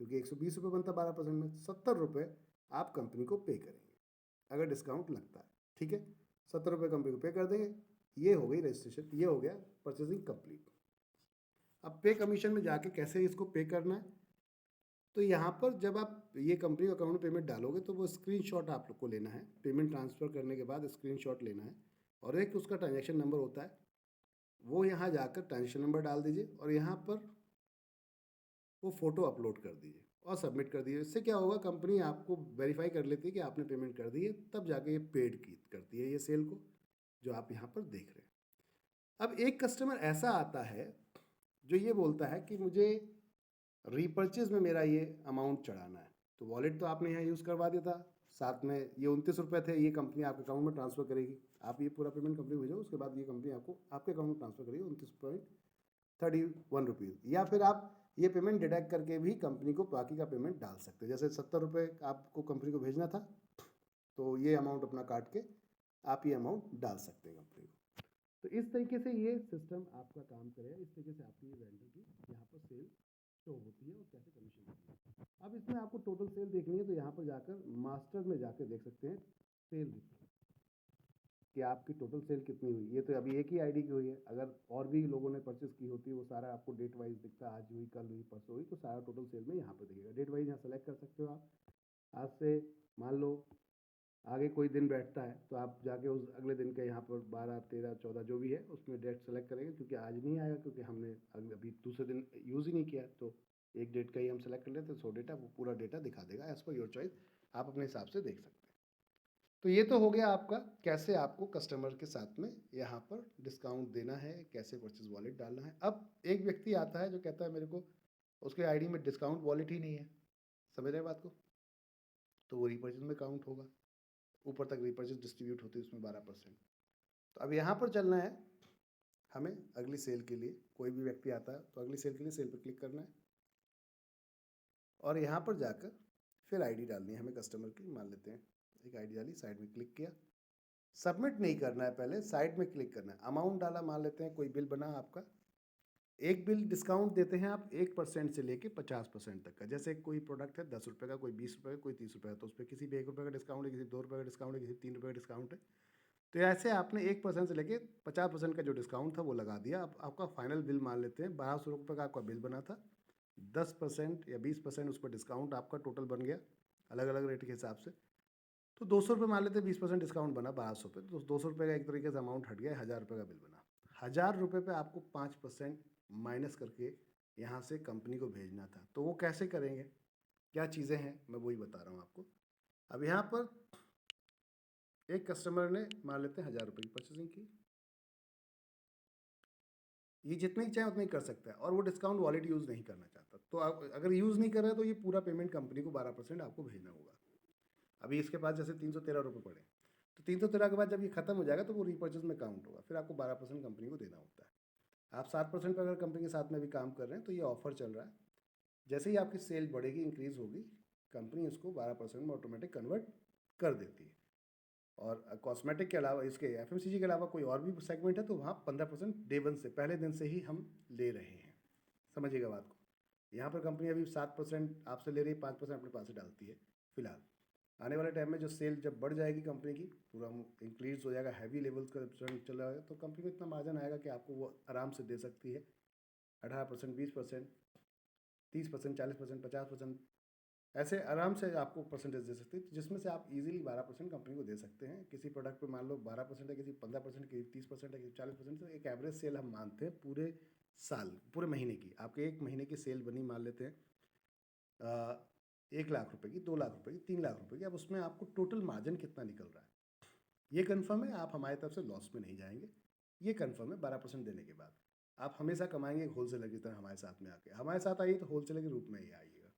क्योंकि 120 रुपये बनता है 12% में, 70 रुपये आप कंपनी को पे करेंगे अगर डिस्काउंट लगता है, ठीक है। 70 रुपये कंपनी को पे कर देंगे, ये हो गई रजिस्ट्रेशन, ये हो गया परचेजिंग कंप्लीट। अब पे कमीशन में जाके कैसे इसको पे करना है, तो यहाँ पर जब आप ये कंपनी अकाउंट में पेमेंट डालोगे तो वो स्क्रीनशॉट आप लोग को लेना है, पेमेंट ट्रांसफ़र करने के बाद स्क्रीनशॉट लेना है, और एक उसका ट्रांजैक्शन नंबर होता है, वो यहाँ जाकर ट्रांजैक्शन नंबर डाल दीजिए, और यहाँ पर वो फ़ोटो अपलोड कर दीजिए और सबमिट कर दीजिए। इससे क्या होगा, कंपनी आपको वेरीफाई कर लेती है कि आपने पेमेंट कर दी है, तब जाके ये पेड की करती है ये सेल को, जो आप यहाँ पर देख रहे हैं। अब एक कस्टमर ऐसा आता है जो ये बोलता है कि मुझे रीपर्चेज में मेरा ये अमाउंट चढ़ाना है, तो वॉलेट तो आपने यहाँ यूज़ करवा दिया था, साथ में ये 29 रुपये थे, ये कंपनी आपके अकाउंट में ट्रांसफ़र करेगी। आप ये पूरा पेमेंट कंपनी भेजो, उसके बाद ये कंपनी आपको आपके अकाउंट में ट्रांसफ़र करेगी 29.31 रुपीज़। या फिर आप ये पेमेंट डिडक्ट करके भी कंपनी को बाकी का पेमेंट डाल सकते हैं। जैसे 70 रुपये आपको कंपनी को भेजना था, तो ये अमाउंट अपना काट के आप ये अमाउंट डाल सकते हैं कंपनी को। तो इस तरीके से ये सिस्टम आपका काम करेगा, इस तरीके से आपकी वेंडर की यहाँ पर सेल शो होती है और कैसे कमीशन होती है। अब इसमें आपको टोटल सेल देखनी है, तो यहाँ पर जाकर मास्टर में जाकर देख सकते हैं सेल रिपोर्ट कि आपकी टोटल सेल कितनी हुई। ये तो अभी एक ही आईडी की हुई है, अगर और भी लोगों ने परचेस की होती है वो सारा आपको डेट वाइज दिखता है, आज हुई, कल हुई, परसों हुई, तो सारा टोटल सेल में यहाँ पर दिखेगा। डेट वाइज यहाँ सेलेक्ट कर सकते हो आप। आज से मान लो आगे कोई दिन बैठता है, तो आप जाके उस अगले दिन के यहाँ पर 12, 13, 14 जो भी है उसमें डेट सेलेक्ट करेंगे, क्योंकि आज नहीं आएगा क्योंकि हमने अभी दूसरे दिन यूज़ ही नहीं किया, तो एक डेट का ही हम सेलेक्ट कर लेते हैं। सो डेटा वो पूरा डेटा दिखा देगा, एज़ पर योर चॉइस, आप अपने हिसाब से देख सकते हैं। तो ये तो हो गया आपका कैसे आपको कस्टमर के साथ में यहाँ पर डिस्काउंट देना है, कैसे परचेज वॉलेट डालना है। अब एक व्यक्ति आता है जो कहता है मेरे को उसके आईडी में डिस्काउंट वॉलेट ही नहीं है, समझ रहे हैं बात को, तो वो रीपर्चेज में काउंट होगा, ऊपर तक रीपर्चेज डिस्ट्रीब्यूट होती है उसमें 12%। तो अब यहाँ पर चलना है हमें अगली सेल के लिए, कोई भी व्यक्ति आता है तो अगली सेल के लिए सेल पर क्लिक करना है और यहाँ पर जाकर फिर आईडी डालनी है हमें कस्टमर की, मान लेते हैं एक आईडी डाली, साइड में क्लिक किया, सबमिट नहीं करना है, पहले साइड में क्लिक करना है, अमाउंट डाला, मान लेते हैं कोई बिल बना आपका, एक बिल डिस्काउंट देते हैं आप 1% से लेके 50% तक का, जैसे कोई प्रोडक्ट है 10 रुपये का, कोई 20 रुपये का, कोई 30 रुपये का, तो उस पर किसी भी 1 रुपये का डिस्काउंट है, किसी 2 रुपये का डिस्काउंट है, किसी 3 रुपये का डिस्काउंट है। तो ऐसे आपने 1% से लेके 50% का जो डिस्काउंट था वो लगा दिया। अब आपका फाइनल बिल मान लेते हैं 1200 रुपये का आपका बिल बना था, 10% या 20% उस पर डिस्काउंट आपका टोटल बन गया अलग अलग रेट के हिसाब से, तो 200 रुपये मान लेते हैं, 20% डिस्काउंट बना 1200 पे, तो 200 रुपये का एक तरीके से अमाउंट हट गया, 1000 रुपये का बिल बना। 1000 रुपये पे आपको 5% माइनस करके यहाँ से कंपनी को भेजना था, तो वो कैसे करेंगे, क्या चीज़ें हैं, मैं वही बता रहा हूँ आपको। अब यहाँ पर एक कस्टमर ने मान लेते हैं 1000 रुपये की परचेजिंग की, ये जितनी चाहे उतनी कर सकता है और वो डिस्काउंट वॉलेट यूज़ नहीं करना चाहता, तो आप अगर यूज़ नहीं कर रहे तो ये पूरा पेमेंट कंपनी को 12% आपको भेजना होगा। अभी इसके पास जैसे 313 रुपये पड़े, तो 313 के बाद जब ये खत्म हो जाएगा तो वो रीपर्चेज में काउंट होगा, फिर आपको 12% कंपनी को देना होता है। आप 7% पर अगर कंपनी के साथ में भी काम कर रहे हैं तो ये ऑफर चल रहा है, जैसे ही आपकी सेल बढ़ेगी, इंक्रीज़ होगी, कंपनी उसको 12% में ऑटोमेटिक कन्वर्ट कर देती है। और कॉस्मेटिक के अलावा, इसके एफएमसीजी के अलावा कोई और भी सेगमेंट है तो वहाँ 15% डे वन से, पहले दिन से ही हम ले रहे हैं, समझिएगा बात को। यहाँ पर कंपनी अभी 7% आपसे ले रही है, 5% अपने पास से डालती है फिलहाल। आने वाले टाइम में जो सेल जब बढ़ जाएगी कंपनी की, पूरा इंक्रीज हो जाएगा, हैवी लेवल का चला जाएगा, तो कंपनी को इतना मार्जिन आएगा कि आपको वो आराम से दे सकती है 18%, 20%, 30%, 40%, 50%, ऐसे आराम से आपको परसेंटेज दे सकती है, जिसमें से आप इजीली 12% कंपनी को दे सकते हैं। किसी प्रोडक्ट पे मान लो 12% है, किसी 15%, किसी 30% है, किसी 40%, तो एक एवरेज सेल हम मानते हैं पूरे साल, पूरे महीने की। आपके एक महीने की सेल बनी मान लेते हैं 1 लाख रुपए की, 2 लाख रुपए की, 3 लाख रुपए की, अब उसमें आपको टोटल मार्जिन कितना निकल रहा है ये कन्फर्म है, आप हमारी तरफ से लॉस में नहीं जाएंगे, ये कन्फर्म है। 12% देने के बाद आप हमेशा कमाएंगे एक होलसेलर की तरह, हमारे साथ में आके, हमारे साथ आइए तो होलसेलर के रूप में ही आइएगा।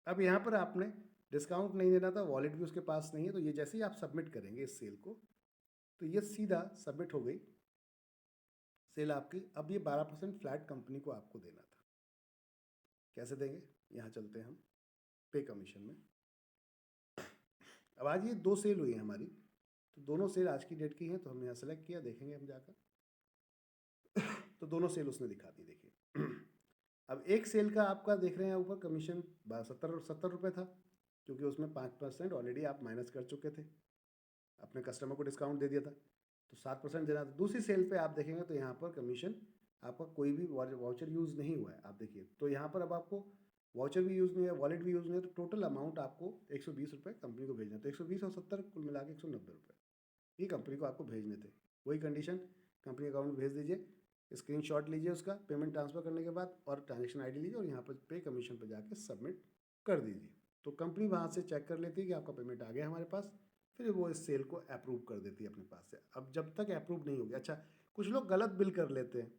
अब यहाँ पर आपने डिस्काउंट नहीं देना था, वॉलेट भी उसके पास नहीं है, तो ये जैसे ही आप सबमिट करेंगे इस सेल को, तो ये सीधा सबमिट हो गई सेल आपकी। अब ये 12% फ्लैट कंपनी को आपको देना था, कैसे देंगे, यहाँ चलते हैं हम पे कमीशन में। अब आज ये 2 सेल हुई है हमारी, तो दोनों सेल आज की डेट की हैं, तो हमने यहाँ सेलेक्ट किया, देखेंगे हम जाकर तो दोनों सेल उसने दिखा दी, देखिए। अब एक सेल का आपका देख रहे हैं ऊपर कमीशन 70 रुपये था, क्योंकि उसमें 5% ऑलरेडी आप माइनस कर चुके थे, अपने कस्टमर को डिस्काउंट दे दिया था, तो 7% देना था। दूसरी सेल पे आप देखेंगे तो यहाँ पर कमीशन आपका कोई भी वाउचर यूज़ नहीं हुआ है, आप देखिए, तो यहाँ पर अब आपको वाउचर भी यूज़ नहीं है, वॉलेट भी यूज़ नहीं है, तो टोटल अमाउंट आपको 120 रुपये कंपनी को भेजना, तो 120 और 70 कुल मिला के 190 रुपये ये कंपनी को आपको भेजने थे। वही कंडीशन, कंपनी अकाउंट में भेज दीजिए, स्क्रीनशॉट लीजिए उसका पेमेंट ट्रांसफ़र करने के बाद, और ट्रांजेक्शन आईडी लीजिए और यहाँ पर पे कमीशन पर जाके सबमिट कर दीजिए, तो कंपनी वहाँ से चेक कर लेती है कि आपका पेमेंट आ गया हमारे पास, फिर वो इस सेल को अप्रूव कर देती है अपने पास से। अब जब तक अप्रूव नहीं होगी, अच्छा कुछ लोग गलत बिल कर लेते हैं,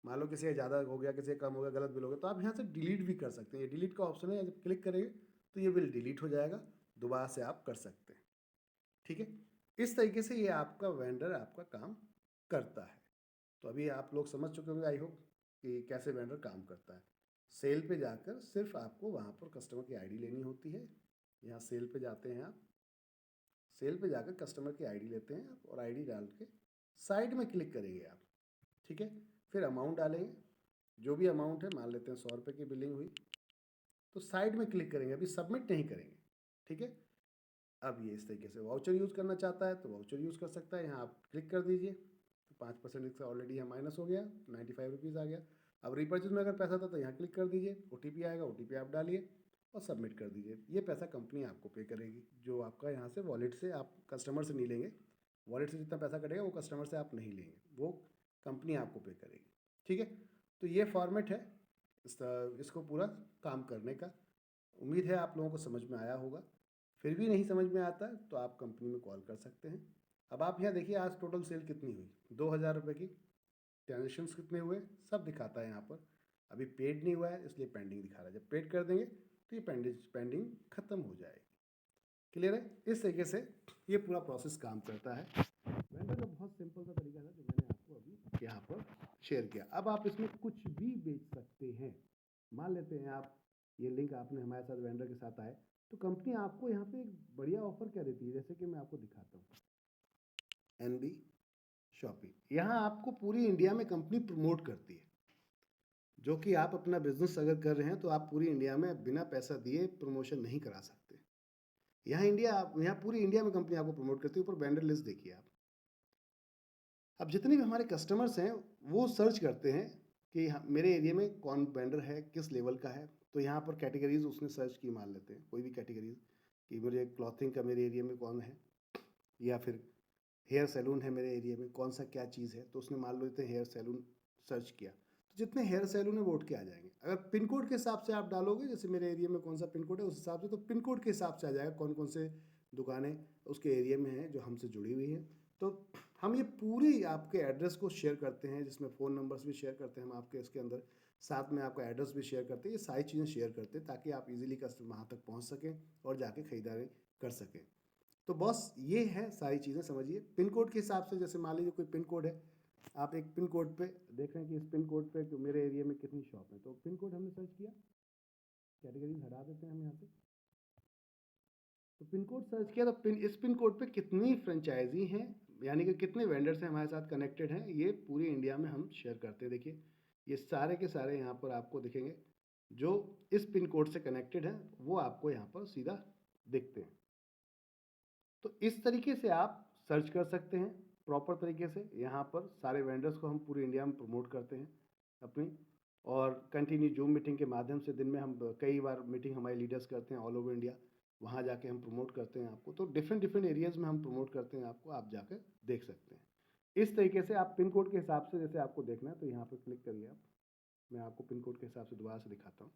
मान लो किसी का ज़्यादा हो गया, किसी का कम हो गया, गलत बिल हो गया, तो आप यहाँ से डिलीट भी कर सकते हैं, ये डिलीट का ऑप्शन है, जब क्लिक करेंगे तो ये बिल डिलीट हो जाएगा, दोबारा से आप कर सकते हैं, ठीक है। इस तरीके से ये आपका वेंडर आपका काम करता है। तो अभी आप लोग समझ चुके होंगे आई होप कि कैसे वेंडर काम करता है। सेल पे जाकर सिर्फ आपको वहाँ पर कस्टमर की आईडी लेनी होती है, यहाँ सेल पे जाते हैं आप, सेल पे जाकर कस्टमर की आईडी लेते हैं आप, और आईडी डाल के साइड में क्लिक करेंगे आप, ठीक है। फिर अमाउंट डालेंगे, जो भी अमाउंट है, मान लेते हैं 100 रुपये की बिलिंग हुई, तो साइड में क्लिक करेंगे, अभी सबमिट नहीं करेंगे, ठीक है। अब ये इस तरीके से वाउचर यूज़ करना चाहता है तो वाउचर यूज़ कर सकता है, यहाँ आप क्लिक कर दीजिए, तो 5% इसका ऑलरेडी यहाँ माइनस हो गया, 95 रुपीज़ आ गया। अब रिपर्चेज में अगर पैसा था तो यहाँ क्लिक कर दीजिए, OTP आएगा, OTP आप डालिए और सबमिट कर दीजिए, ये पैसा कंपनी आपको पे करेगी, जो आपका यहाँ से वॉलेट से, आप कस्टमर से नहीं लेंगे, वॉलेट से जितना पैसा कटेगा वो कस्टमर से आप नहीं लेंगे, वो कंपनी आपको पे करेगी, ठीक है। तो ये फॉर्मेट है इसको पूरा काम करने का। उम्मीद है आप लोगों को समझ में आया होगा। फिर भी नहीं समझ में आता तो आप कंपनी में कॉल कर सकते हैं। अब आप यहाँ देखिए आज टोटल सेल कितनी हुई, 2,000 रुपये की। ट्रांजेक्शन्स कितने हुए सब दिखाता है यहाँ पर। अभी पेड नहीं हुआ है इसलिए पेंडिंग दिखा रहा है। जब पेड कर देंगे तो ये पेंडिंग ख़त्म हो जाएगी। क्लियर है? इस तरीके से ये पूरा प्रोसेस काम करता है। वेंडर का बहुत सिंपल सा तरीका था जो मैंने आपको अभी यहाँ पर शेयर किया। अब आप इसमें कुछ भी बेच सकते हैं। मान लेते हैं आप ये लिंक आपने हमारे साथ वेंडर के साथ आए तो कंपनी आपको यहाँ पे एक बढ़िया ऑफर क्या देती है, जैसे कि मैं आपको दिखाता हूँ। NB शॉपिंग यहाँ आपको पूरी इंडिया में कंपनी प्रमोट करती है, जो कि आप अपना बिजनेस अगर कर रहे हैं तो आप पूरी इंडिया में बिना पैसा दिए प्रमोशन नहीं करा सकते। यहाँ पूरी इंडिया में कंपनी आपको प्रमोट करती है। ऊपर वेंडर लिस्ट देखिए आप। अब जितने भी हमारे कस्टमर्स हैं वो सर्च करते हैं कि मेरे एरिया में कौन वेंडर है, किस लेवल का है। तो यहाँ पर कैटेगरीज उसने सर्च की, मान लेते हैं कोई भी कैटेगरीज कि मुझे क्लॉथिंग का मेरे एरिया में कौन है, या फिर हेयर सैलून है मेरे एरिया में, कौन सा क्या चीज़ है। तो उसने मान लेते हैं हेयर सैलून सर्च किया तो जितने हेयर सैलून है वो उठ के आ जाएंगे। अगर पिन कोड के हिसाब से आप डालोगे, जैसे मेरे एरिया में कौन सा पिन कोड है उस हिसाब से, तो पिन कोड के हिसाब से आ जाएगा कौन कौन से दुकानें उसके एरिया में हैं जो हमसे जुड़ी हुई हैं। तो हम ये पूरी आपके एड्रेस को शेयर करते हैं, जिसमें फ़ोन नंबर्स भी शेयर करते हैं हम आपके इसके अंदर, साथ में आपका एड्रेस भी शेयर करते हैं। ये सारी चीज़ें शेयर करते हैं ताकि आप इजीली कस्टमर वहाँ तक पहुँच सकें और जाके ख़रीदारी कर सकें। तो बस ये है सारी चीज़ें, समझिए। पिन कोड के हिसाब से, जैसे मान लीजिए कोई पिन कोड है, आप एक पिन कोड पे देख रहे हैं कि इस पिन कोड पे कि मेरे एरिया में कितनी शॉप है, तो पिन कोड हमने सर्च किया, कैटेगरीज हटा देते हैं हम यहाँ से। तो पिन कोड सर्च किया तो इस पिन कोड पे कितनी फ्रेंचाइजी हैं, यानी कि कितने वेंडर्स हैं हमारे साथ कनेक्टेड हैं, ये पूरी इंडिया में हम शेयर करते हैं। देखिए ये सारे के सारे यहाँ पर आपको दिखेंगे जो इस पिन कोड से कनेक्टेड हैं, वो आपको यहाँ पर सीधा दिखते हैं। तो इस तरीके से आप सर्च कर सकते हैं प्रॉपर तरीके से। यहाँ पर सारे वेंडर्स को हम पूरी इंडिया में प्रमोट करते हैं अपनी, और कंटिन्यू जूम मीटिंग के माध्यम से दिन में हम कई बार मीटिंग हमारे लीडर्स करते हैं ऑल ओवर इंडिया, वहाँ जाके हम प्रमोट करते हैं आपको। तो डिफरेंट डिफरेंट एरियाज़ में हम प्रमोट करते हैं आपको, आप जाकर देख सकते हैं। इस तरीके से आप पिन कोड के हिसाब से, जैसे आपको देखना है तो यहाँ पर क्लिक करिए आप। मैं आपको पिन कोड के हिसाब से दोबारा से दिखाता हूँ।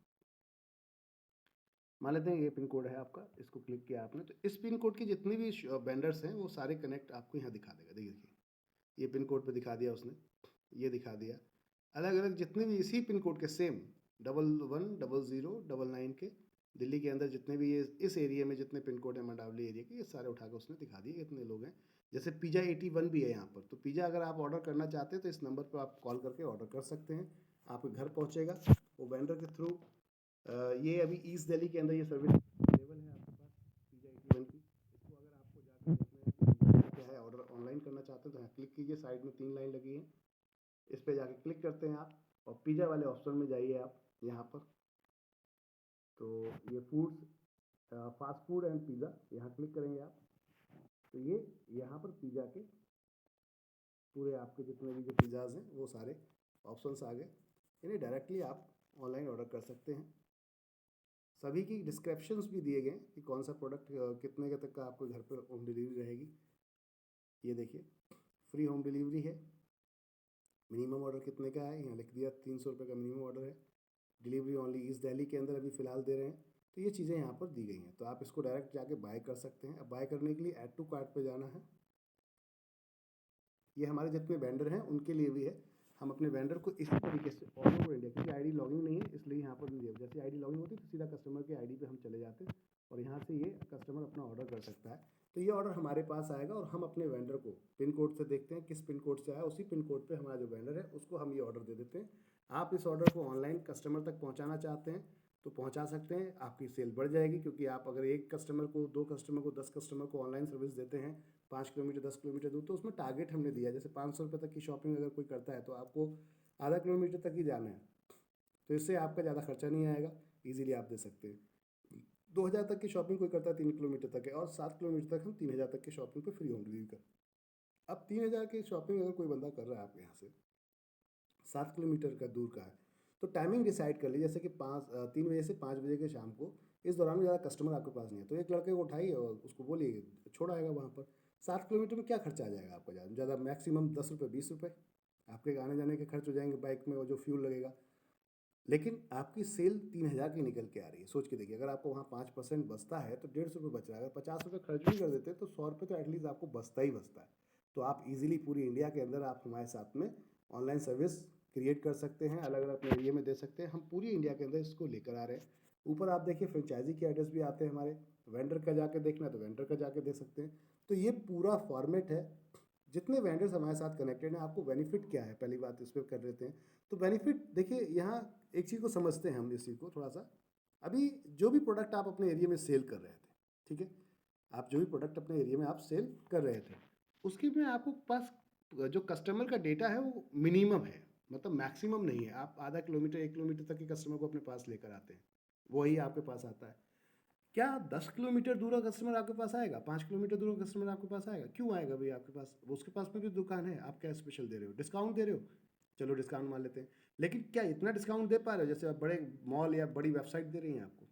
मान लेते हैं ये पिन कोड है आपका, इसको क्लिक किया आपने तो इस पिन कोड के जितने भी वेंडर्स हैं वो सारे कनेक्ट आपको यहाँ दिखा देगा। देखिए ये पिन कोड पे दिखा दिया उसने, ये दिखा दिया। अलग अलग जितने भी इसी पिन कोड के सेम 110099 के दिल्ली के अंदर जितने भी ये इस एरिया में जितने पिन कोड है मंडावली एरिया के, ये सारे उठा के उसने दिखा दिए कितने लोग हैं। जैसे पिज़्ज़ा 81 भी है यहाँ पर, तो पिज़्ज़ा अगर आप ऑर्डर करना चाहते हैं तो इस नंबर पर आप कॉल करके ऑर्डर कर सकते हैं, आपके घर पहुँचेगा वो वेंडर के थ्रू। ये अभी ईस्ट दिल्ली के अंदर ये सर्विस अवेलेबल है आपके पास पिज़्ज़ा 81 की। इसको अगर आपको जाकर देखना है क्या है, ऑर्डर ऑनलाइन करना चाहते हैं तो यहाँ क्लिक कीजिए, साइड में 3 लाइन लगी है, इस पर जाके क्लिक करते हैं आप और पिज़्ज़ा वाले ऑप्शन में जाइए आप यहाँ पर। तो ये foods, fast food and pizza, यहाँ क्लिक करेंगे आप तो ये यहाँ पर पिज़्ज़ा के पूरे आपके जितने भी जो पिज़्ज़ाज़ हैं वो सारे ऑप्शंस आ गए, यानी डायरेक्टली आप ऑनलाइन ऑर्डर कर सकते हैं। सभी की डिस्क्रिप्शंस भी दिए गए कि कौन सा प्रोडक्ट कितने के तक का आपको घर पर होम डिलीवरी रहेगी। ये देखिए फ्री होम डिलीवरी है, मिनिमम ऑर्डर कितने का है यहाँ लिख दिया, 300 रुपये का मिनिमम ऑर्डर है। डिलीवरी ओनली ईस्ट दिल्ली के अंदर अभी फ़िलहाल दे रहे हैं। तो ये चीज़ें यहाँ पर दी गई हैं, तो आप इसको डायरेक्ट जाके बाय कर सकते हैं। अब बाय करने के लिए ऐड टू कार्ट पे जाना है। ये हमारे जितने वेंडर हैं उनके लिए भी है। हम अपने वेंडर को इसी तरीके से ऑल ओवर इंडिया, क्योंकि आईडी लॉगिंग नहीं है इसलिए यहाँ पर नहीं है। जैसे आईडी लॉगिंग होती है तो सीधा कस्टमर के आईडी पे हम चले जाते हैं और यहाँ से ये कस्टमर अपना ऑर्डर कर सकता है। तो ये ऑर्डर हमारे पास आएगा और हम अपने वेंडर को पिन कोड से देखते हैं किस पिन कोड से आया, उसी पिन कोड पे हमारा जो वेंडर है उसको हम ये ऑर्डर दे देते हैं। आप इस ऑर्डर को ऑनलाइन कस्टमर तक पहुँचाना चाहते हैं तो पहुंचा सकते हैं, आपकी सेल बढ़ जाएगी। क्योंकि आप अगर एक कस्टमर को, 2 कस्टमर को, 10 कस्टमर को ऑनलाइन सर्विस देते हैं 5 किलोमीटर 10 किलोमीटर दूर, तो उसमें टारगेट हमने दिया जैसे 500 रुपये तक की शॉपिंग अगर कोई करता है तो आपको आधा किलोमीटर तक ही जाना है, तो इससे आपका ज़्यादा खर्चा नहीं आएगा, ईजिली आप दे सकते हैं। 2000 तक की शॉपिंग कोई करता है 3 किलोमीटर तक है, और 7 किलोमीटर तक हम 3000 तक की शॉपिंग पर फ्री होम डिलीवरी कर। अब 3000 की शॉपिंग अगर कोई बंदा कर रहा है आपके यहाँ से, 7 किलोमीटर का दूर का है, तो टाइमिंग डिसाइड कर लीजिए जैसे कि 3 बजे से 5 बजे के शाम को, इस दौरान में ज़्यादा कस्टमर आपके पास नहीं है, तो एक लड़के को उठाइए और उसको बोलिए छोड़ आएगा वहाँ पर। 7 किलोमीटर में क्या खर्चा आ जाएगा आपका, ज़्यादा ज़्यादा मैक्सिमम 10 रुपये 20 रुपये आपके आने जाने के खर्च हो जाएंगे बाइक में, और जो फ्यूल लगेगा। लेकिन आपकी सेल 3000 की निकल के आ रही है। सोच के देखिए, अगर आपको वहाँ 5% बचता है तो 150 रुपये बच रहा है। अगर 50 रुपये खर्च भी कर देते हैं तो 100 रुपये तो एटलीस्ट आपको बचता ही बचता है। तो आप इजीली पूरी इंडिया के अंदर आप हमारे साथ में ऑनलाइन सर्विस क्रिएट कर सकते हैं, अलग अलग अपने एरिया में दे सकते हैं। हम पूरी इंडिया के अंदर इसको लेकर आ रहे हैं। ऊपर आप देखिए फ्रेंचाइजी के एड्रेस भी आते हैं हमारे। वेंडर का जाके देखना है तो वेंडर का जाके दे सकते हैं। तो ये पूरा फॉर्मेट है। जितने वेंडर्स हमारे साथ कनेक्टेड हैं, आपको बेनिफिट क्या है, पहली बात इस पर कर लेते हैं। तो बेनिफिट देखिए, यहाँ एक चीज़ को समझते हैं हम, इस चीज़ को थोड़ा सा। अभी जो भी प्रोडक्ट आप अपने एरिया में सेल कर रहे थे, ठीक है, आप जो भी प्रोडक्ट अपने एरिया में आप सेल कर रहे थे, उसके में आपको पास जो कस्टमर का डेटा है वो मिनिमम है, मतलब मैक्सिमम नहीं है। आप आधा किलोमीटर 1 किलोमीटर तक के कस्टमर को अपने पास लेकर आते हैं, वही आपके पास आता है। क्या 10 किलोमीटर दूर का कस्टमर आपके पास आएगा? 5 किलोमीटर दूर का कस्टमर आपके पास आएगा? क्यों आएगा भाई आपके पास? वो उसके पास में भी दुकान है। आप क्या स्पेशल दे रहे हो? डिस्काउंट दे रहे हो? चलो डिस्काउंट मान लेते हैं, लेकिन क्या इतना डिस्काउंट दे पा रहे हो जैसे आप बड़े मॉल या बड़ी वेबसाइट दे रही हैं आपको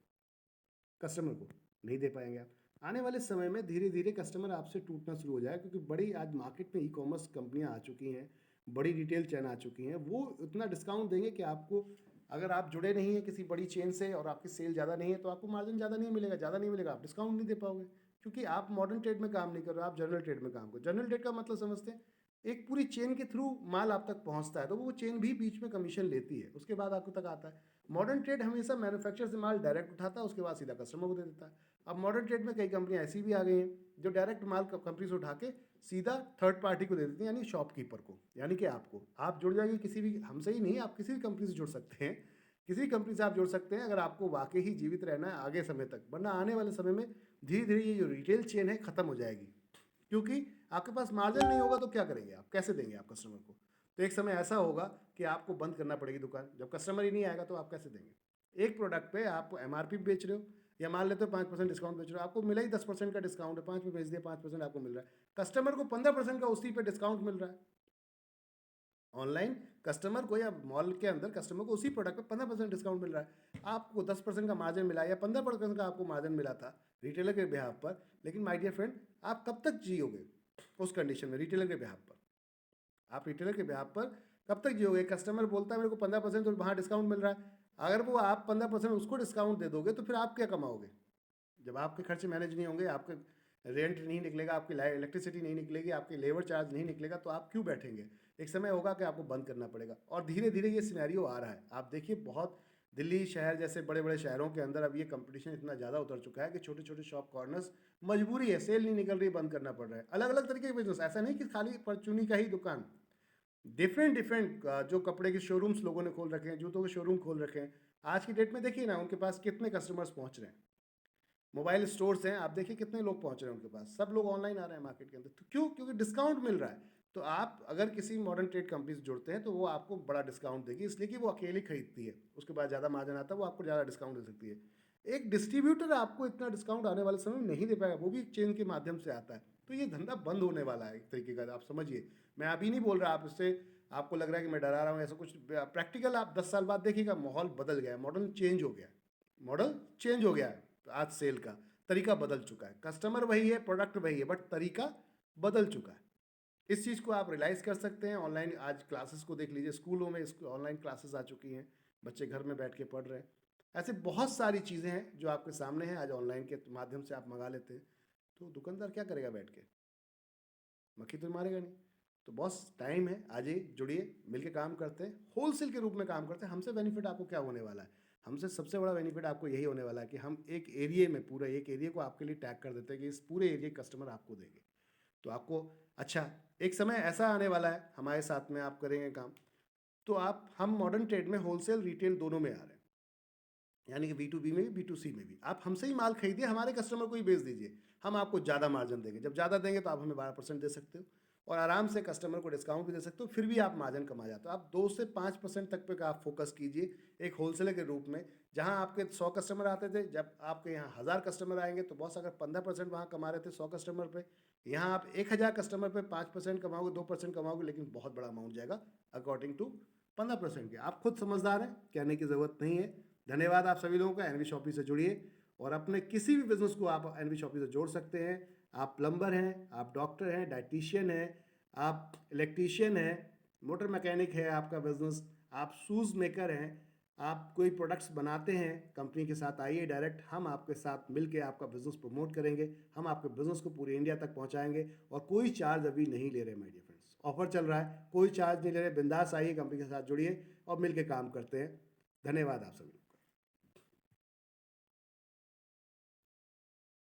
कस्टमर को? नहीं दे पाएंगे आप। आने वाले समय में धीरे धीरे कस्टमर आपसे टूटना शुरू हो जाएगा, क्योंकि बड़ी आज मार्केट में ई कॉमर्स कंपनियां आ चुकी हैं, बड़ी रिटेल चेन आ चुकी हैं। वो इतना डिस्काउंट देंगे कि आपको, अगर आप जुड़े नहीं हैं किसी बड़ी चेन से और आपकी सेल ज़्यादा नहीं है, तो आपको मार्जिन ज़्यादा नहीं मिलेगा, ज़्यादा नहीं मिलेगा, आप डिस्काउंट नहीं दे पाओगे। क्योंकि आप मॉडर्न ट्रेड में काम नहीं कर रहे हो, आप जनरल ट्रेड में काम करो। जनरल ट्रेड का मतलब समझते हैं, एक पूरी चेन के थ्रू माल आप तक पहुंचता है, तो वो चेन भी बीच में कमीशन लेती है, उसके बाद आपको तक आता है। मॉडर्न ट्रेड हमेशा मैन्युफैक्चर से माल डायरेक्ट उठाता है, उसके बाद सीधा कस्टमर को दे देता है। अब मॉडर्न ट्रेड में कई कंपनियां ऐसी भी आ गई हैं जो डायरेक्ट माल कंपनी से उठा के सीधा थर्ड पार्टी को दे देती हैं, यानी शॉपकीपर को, यानी कि आपको। आप जुड़ जाइए किसी भी, हमसे ही नहीं, आप किसी भी कंपनी से जुड़ सकते हैं, किसी भी कंपनी से आप जुड़ सकते हैं, अगर आपको वाकई ही जीवित रहना है आगे समय तक। वरना आने वाले समय में धीरे धीरे ये जो रिटेल चेन है खत्म हो जाएगी, क्योंकि आपके पास मार्जिन नहीं होगा तो क्या करेंगे आप, कैसे देंगे आप कस्टमर को? तो एक समय ऐसा होगा कि आपको बंद करना पड़ेगी दुकान। जब कस्टमर ही नहीं आएगा तो आप कैसे देंगे? एक प्रोडक्ट पे आप एमआरपी बेच रहे हो, या मान लेते हो 5% डिस्काउंट बेच रहे हो, आपको मिला ही 10% का डिस्काउंट है, 5 में बेच दिया, 5% आपको मिल रहा है। कस्टमर को 15% का उसी पे डिस्काउंट मिल रहा है। ऑनलाइन कस्टमर को या मॉल के अंदर कस्टमर को उसी प्रोडक्ट पे 15% डिस्काउंट मिल रहा है। आपको 10% का मार्जिन मिला या 15% का आपको मार्जिन मिला था रिटेलर के बिहाफ पर। लेकिन माय डियर फ्रेंड, आप कब तक जियोगे उस कंडीशन में रिटेलर के बिहाफ पर? आप रिटेलर के बिहाफ पर कब तक जियोगे? कस्टमर बोलता है मेरे को 15% तो वहाँ डिस्काउंट मिल रहा है, अगर वो आप 15% उसको डिस्काउंट दे दोगे तो फिर आप क्या कमाओगे? जब आपके खर्चे मैनेज नहीं होंगे, आपके रेंट नहीं निकलेगा, आपकी इलेक्ट्रिसिटी नहीं निकलेगी, आपकी लेबर चार्ज नहीं निकलेगा, तो आप क्यों बैठेंगे? एक समय होगा कि आपको बंद करना पड़ेगा। और धीरे धीरे ये सिनेरियो आ रहा है। आप देखिए, बहुत दिल्ली शहर जैसे बड़े बड़े शहरों के अंदर अब ये कंपटीशन इतना ज़्यादा उतर चुका है कि छोटे छोटे शॉप कॉर्नर्स, मजबूरी है, सेल नहीं निकल रही, बंद करना पड़ रहा है। अलग अलग तरीके के बिजनेस, ऐसा नहीं कि खाली परचूनी का ही दुकान, डिफरेंट डिफरेंट जो कपड़े के शोरूम्स लोगों ने खोल रखे हैं, जूतों के शोरूम खोल रखे हैं। आज की डेट में देखिए ना, उनके पास कितने कस्टमर्स पहुंच रहे हैं। मोबाइल स्टोर्स हैं, आप देखिए कितने लोग पहुंच रहे हैं उनके पास, सब लोग ऑनलाइन आ रहे हैं मार्केट के अंदर। तो क्यों? क्योंकि डिस्काउंट मिल रहा है। तो आप अगर किसी मॉडर्न ट्रेड कंपनी से जुड़ते हैं तो वो आपको बड़ा डिस्काउंट देगी, इसलिए कि वो अकेली खरीदती है, उसके बाद ज़्यादा मार्जिन आता है, वो आपको ज़्यादा डिस्काउंट दे सकती है। एक डिस्ट्रीब्यूटर आपको इतना डिस्काउंट आने वाले समय में नहीं दे पाएगा, वो भी एक चेन के माध्यम से आता है। तो ये धंधा बंद होने वाला है एक तरीके का, आप समझिए। मैं अभी नहीं बोल रहा, आप इससे आपको लग रहा है कि मैं डरा रहा हूँ, ऐसा कुछ प्रैक्टिकल आप 10 साल बाद देखिएगा, माहौल बदल गया है, मॉडल चेंज हो गया है, मॉडल चेंज हो गया है। आज सेल का तरीका बदल चुका है, कस्टमर वही है, प्रोडक्ट वही है, बट तरीका बदल चुका है। इस चीज़ को आप रियलाइज़ कर सकते हैं। ऑनलाइन आज क्लासेस को देख लीजिए, स्कूलों में ऑनलाइन क्लासेस आ चुकी हैं, बच्चे घर में बैठ के पढ़ रहे हैं। ऐसे बहुत सारी चीज़ें हैं जो आपके सामने हैं, आज ऑनलाइन के माध्यम से आप मंगा लेते हैं। तो दुकानदार क्या करेगा बैठ के? मक्खी तो मारेगा नहीं। तो बॉस, टाइम है, आ जाइए, जुड़िए, मिलके काम करते हैं, होलसेल के रूप में काम करते हैं। हमसे बेनिफिट आपको क्या होने वाला है? हमसे सबसे बड़ा बेनिफिट आपको यही होने वाला है कि हम एक एरिया में, पूरा एक एरिया को आपके लिए टैग कर देते हैं कि इस पूरे एरिया कस्टमर आपको देंगे। तो आपको, अच्छा, एक समय ऐसा आने वाला है हमारे साथ में आप करेंगे काम, तो आप, हम मॉडर्न ट्रेड में होलसेल रिटेल दोनों में आ रहे हैं, यानी कि B2B में भी B2C में भी। आप हमसे ही माल खरीदिए, हमारे कस्टमर को ही बेच दीजिए, हम आपको ज़्यादा मार्जिन देंगे। जब ज़्यादा देंगे तो आप हमें 12% दे सकते हो, और आराम से कस्टमर को डिस्काउंट भी दे सकते हो, फिर भी आप मार्जिन कमा जाते हो। आप 2 से 5% तक पे आप फोकस कीजिए एक होलसेलर के रूप में। जहां आपके 100 कस्टमर आते थे, जब आपके यहाँ 1000 कस्टमर आएंगे तो बॉस, अगर 15% वहाँ कमा रहे थे 100 कस्टमर पे, यहाँ आप 1000 कस्टमर पे 5% कमाओगे, 2% कमाओगे, लेकिन बहुत बड़ा अमाउंट जाएगा अकॉर्डिंग टू 15% के। आप खुद समझदार हैं, कहने की ज़रूरत नहीं है। धन्यवाद आप सभी लोगों का। एनवी शॉपी से जुड़िए और अपने किसी भी बिजनेस को आप एनवी शॉपी से जोड़ सकते हैं। आप प्लम्बर हैं, आप डॉक्टर हैं, डाइटिशियन हैं, आप इलेक्ट्रीशियन हैं, मोटर मैकेनिक है आपका बिजनेस, आप शूज़ मेकर हैं, आप कोई प्रोडक्ट्स बनाते हैं कंपनी के साथ, आइए डायरेक्ट, हम आपके साथ मिलके आपका बिजनेस प्रमोट करेंगे, हम आपके बिजनेस को पूरे इंडिया तक पहुंचाएंगे और कोई चार्ज अभी नहीं ले रहे माय डियर फ्रेंड्स। ऑफर चल रहा है, कोई चार्ज नहीं ले रहे, बिंदास आइए, कंपनी के साथ जुड़िए और मिलके काम करते हैं। धन्यवाद आप सभी।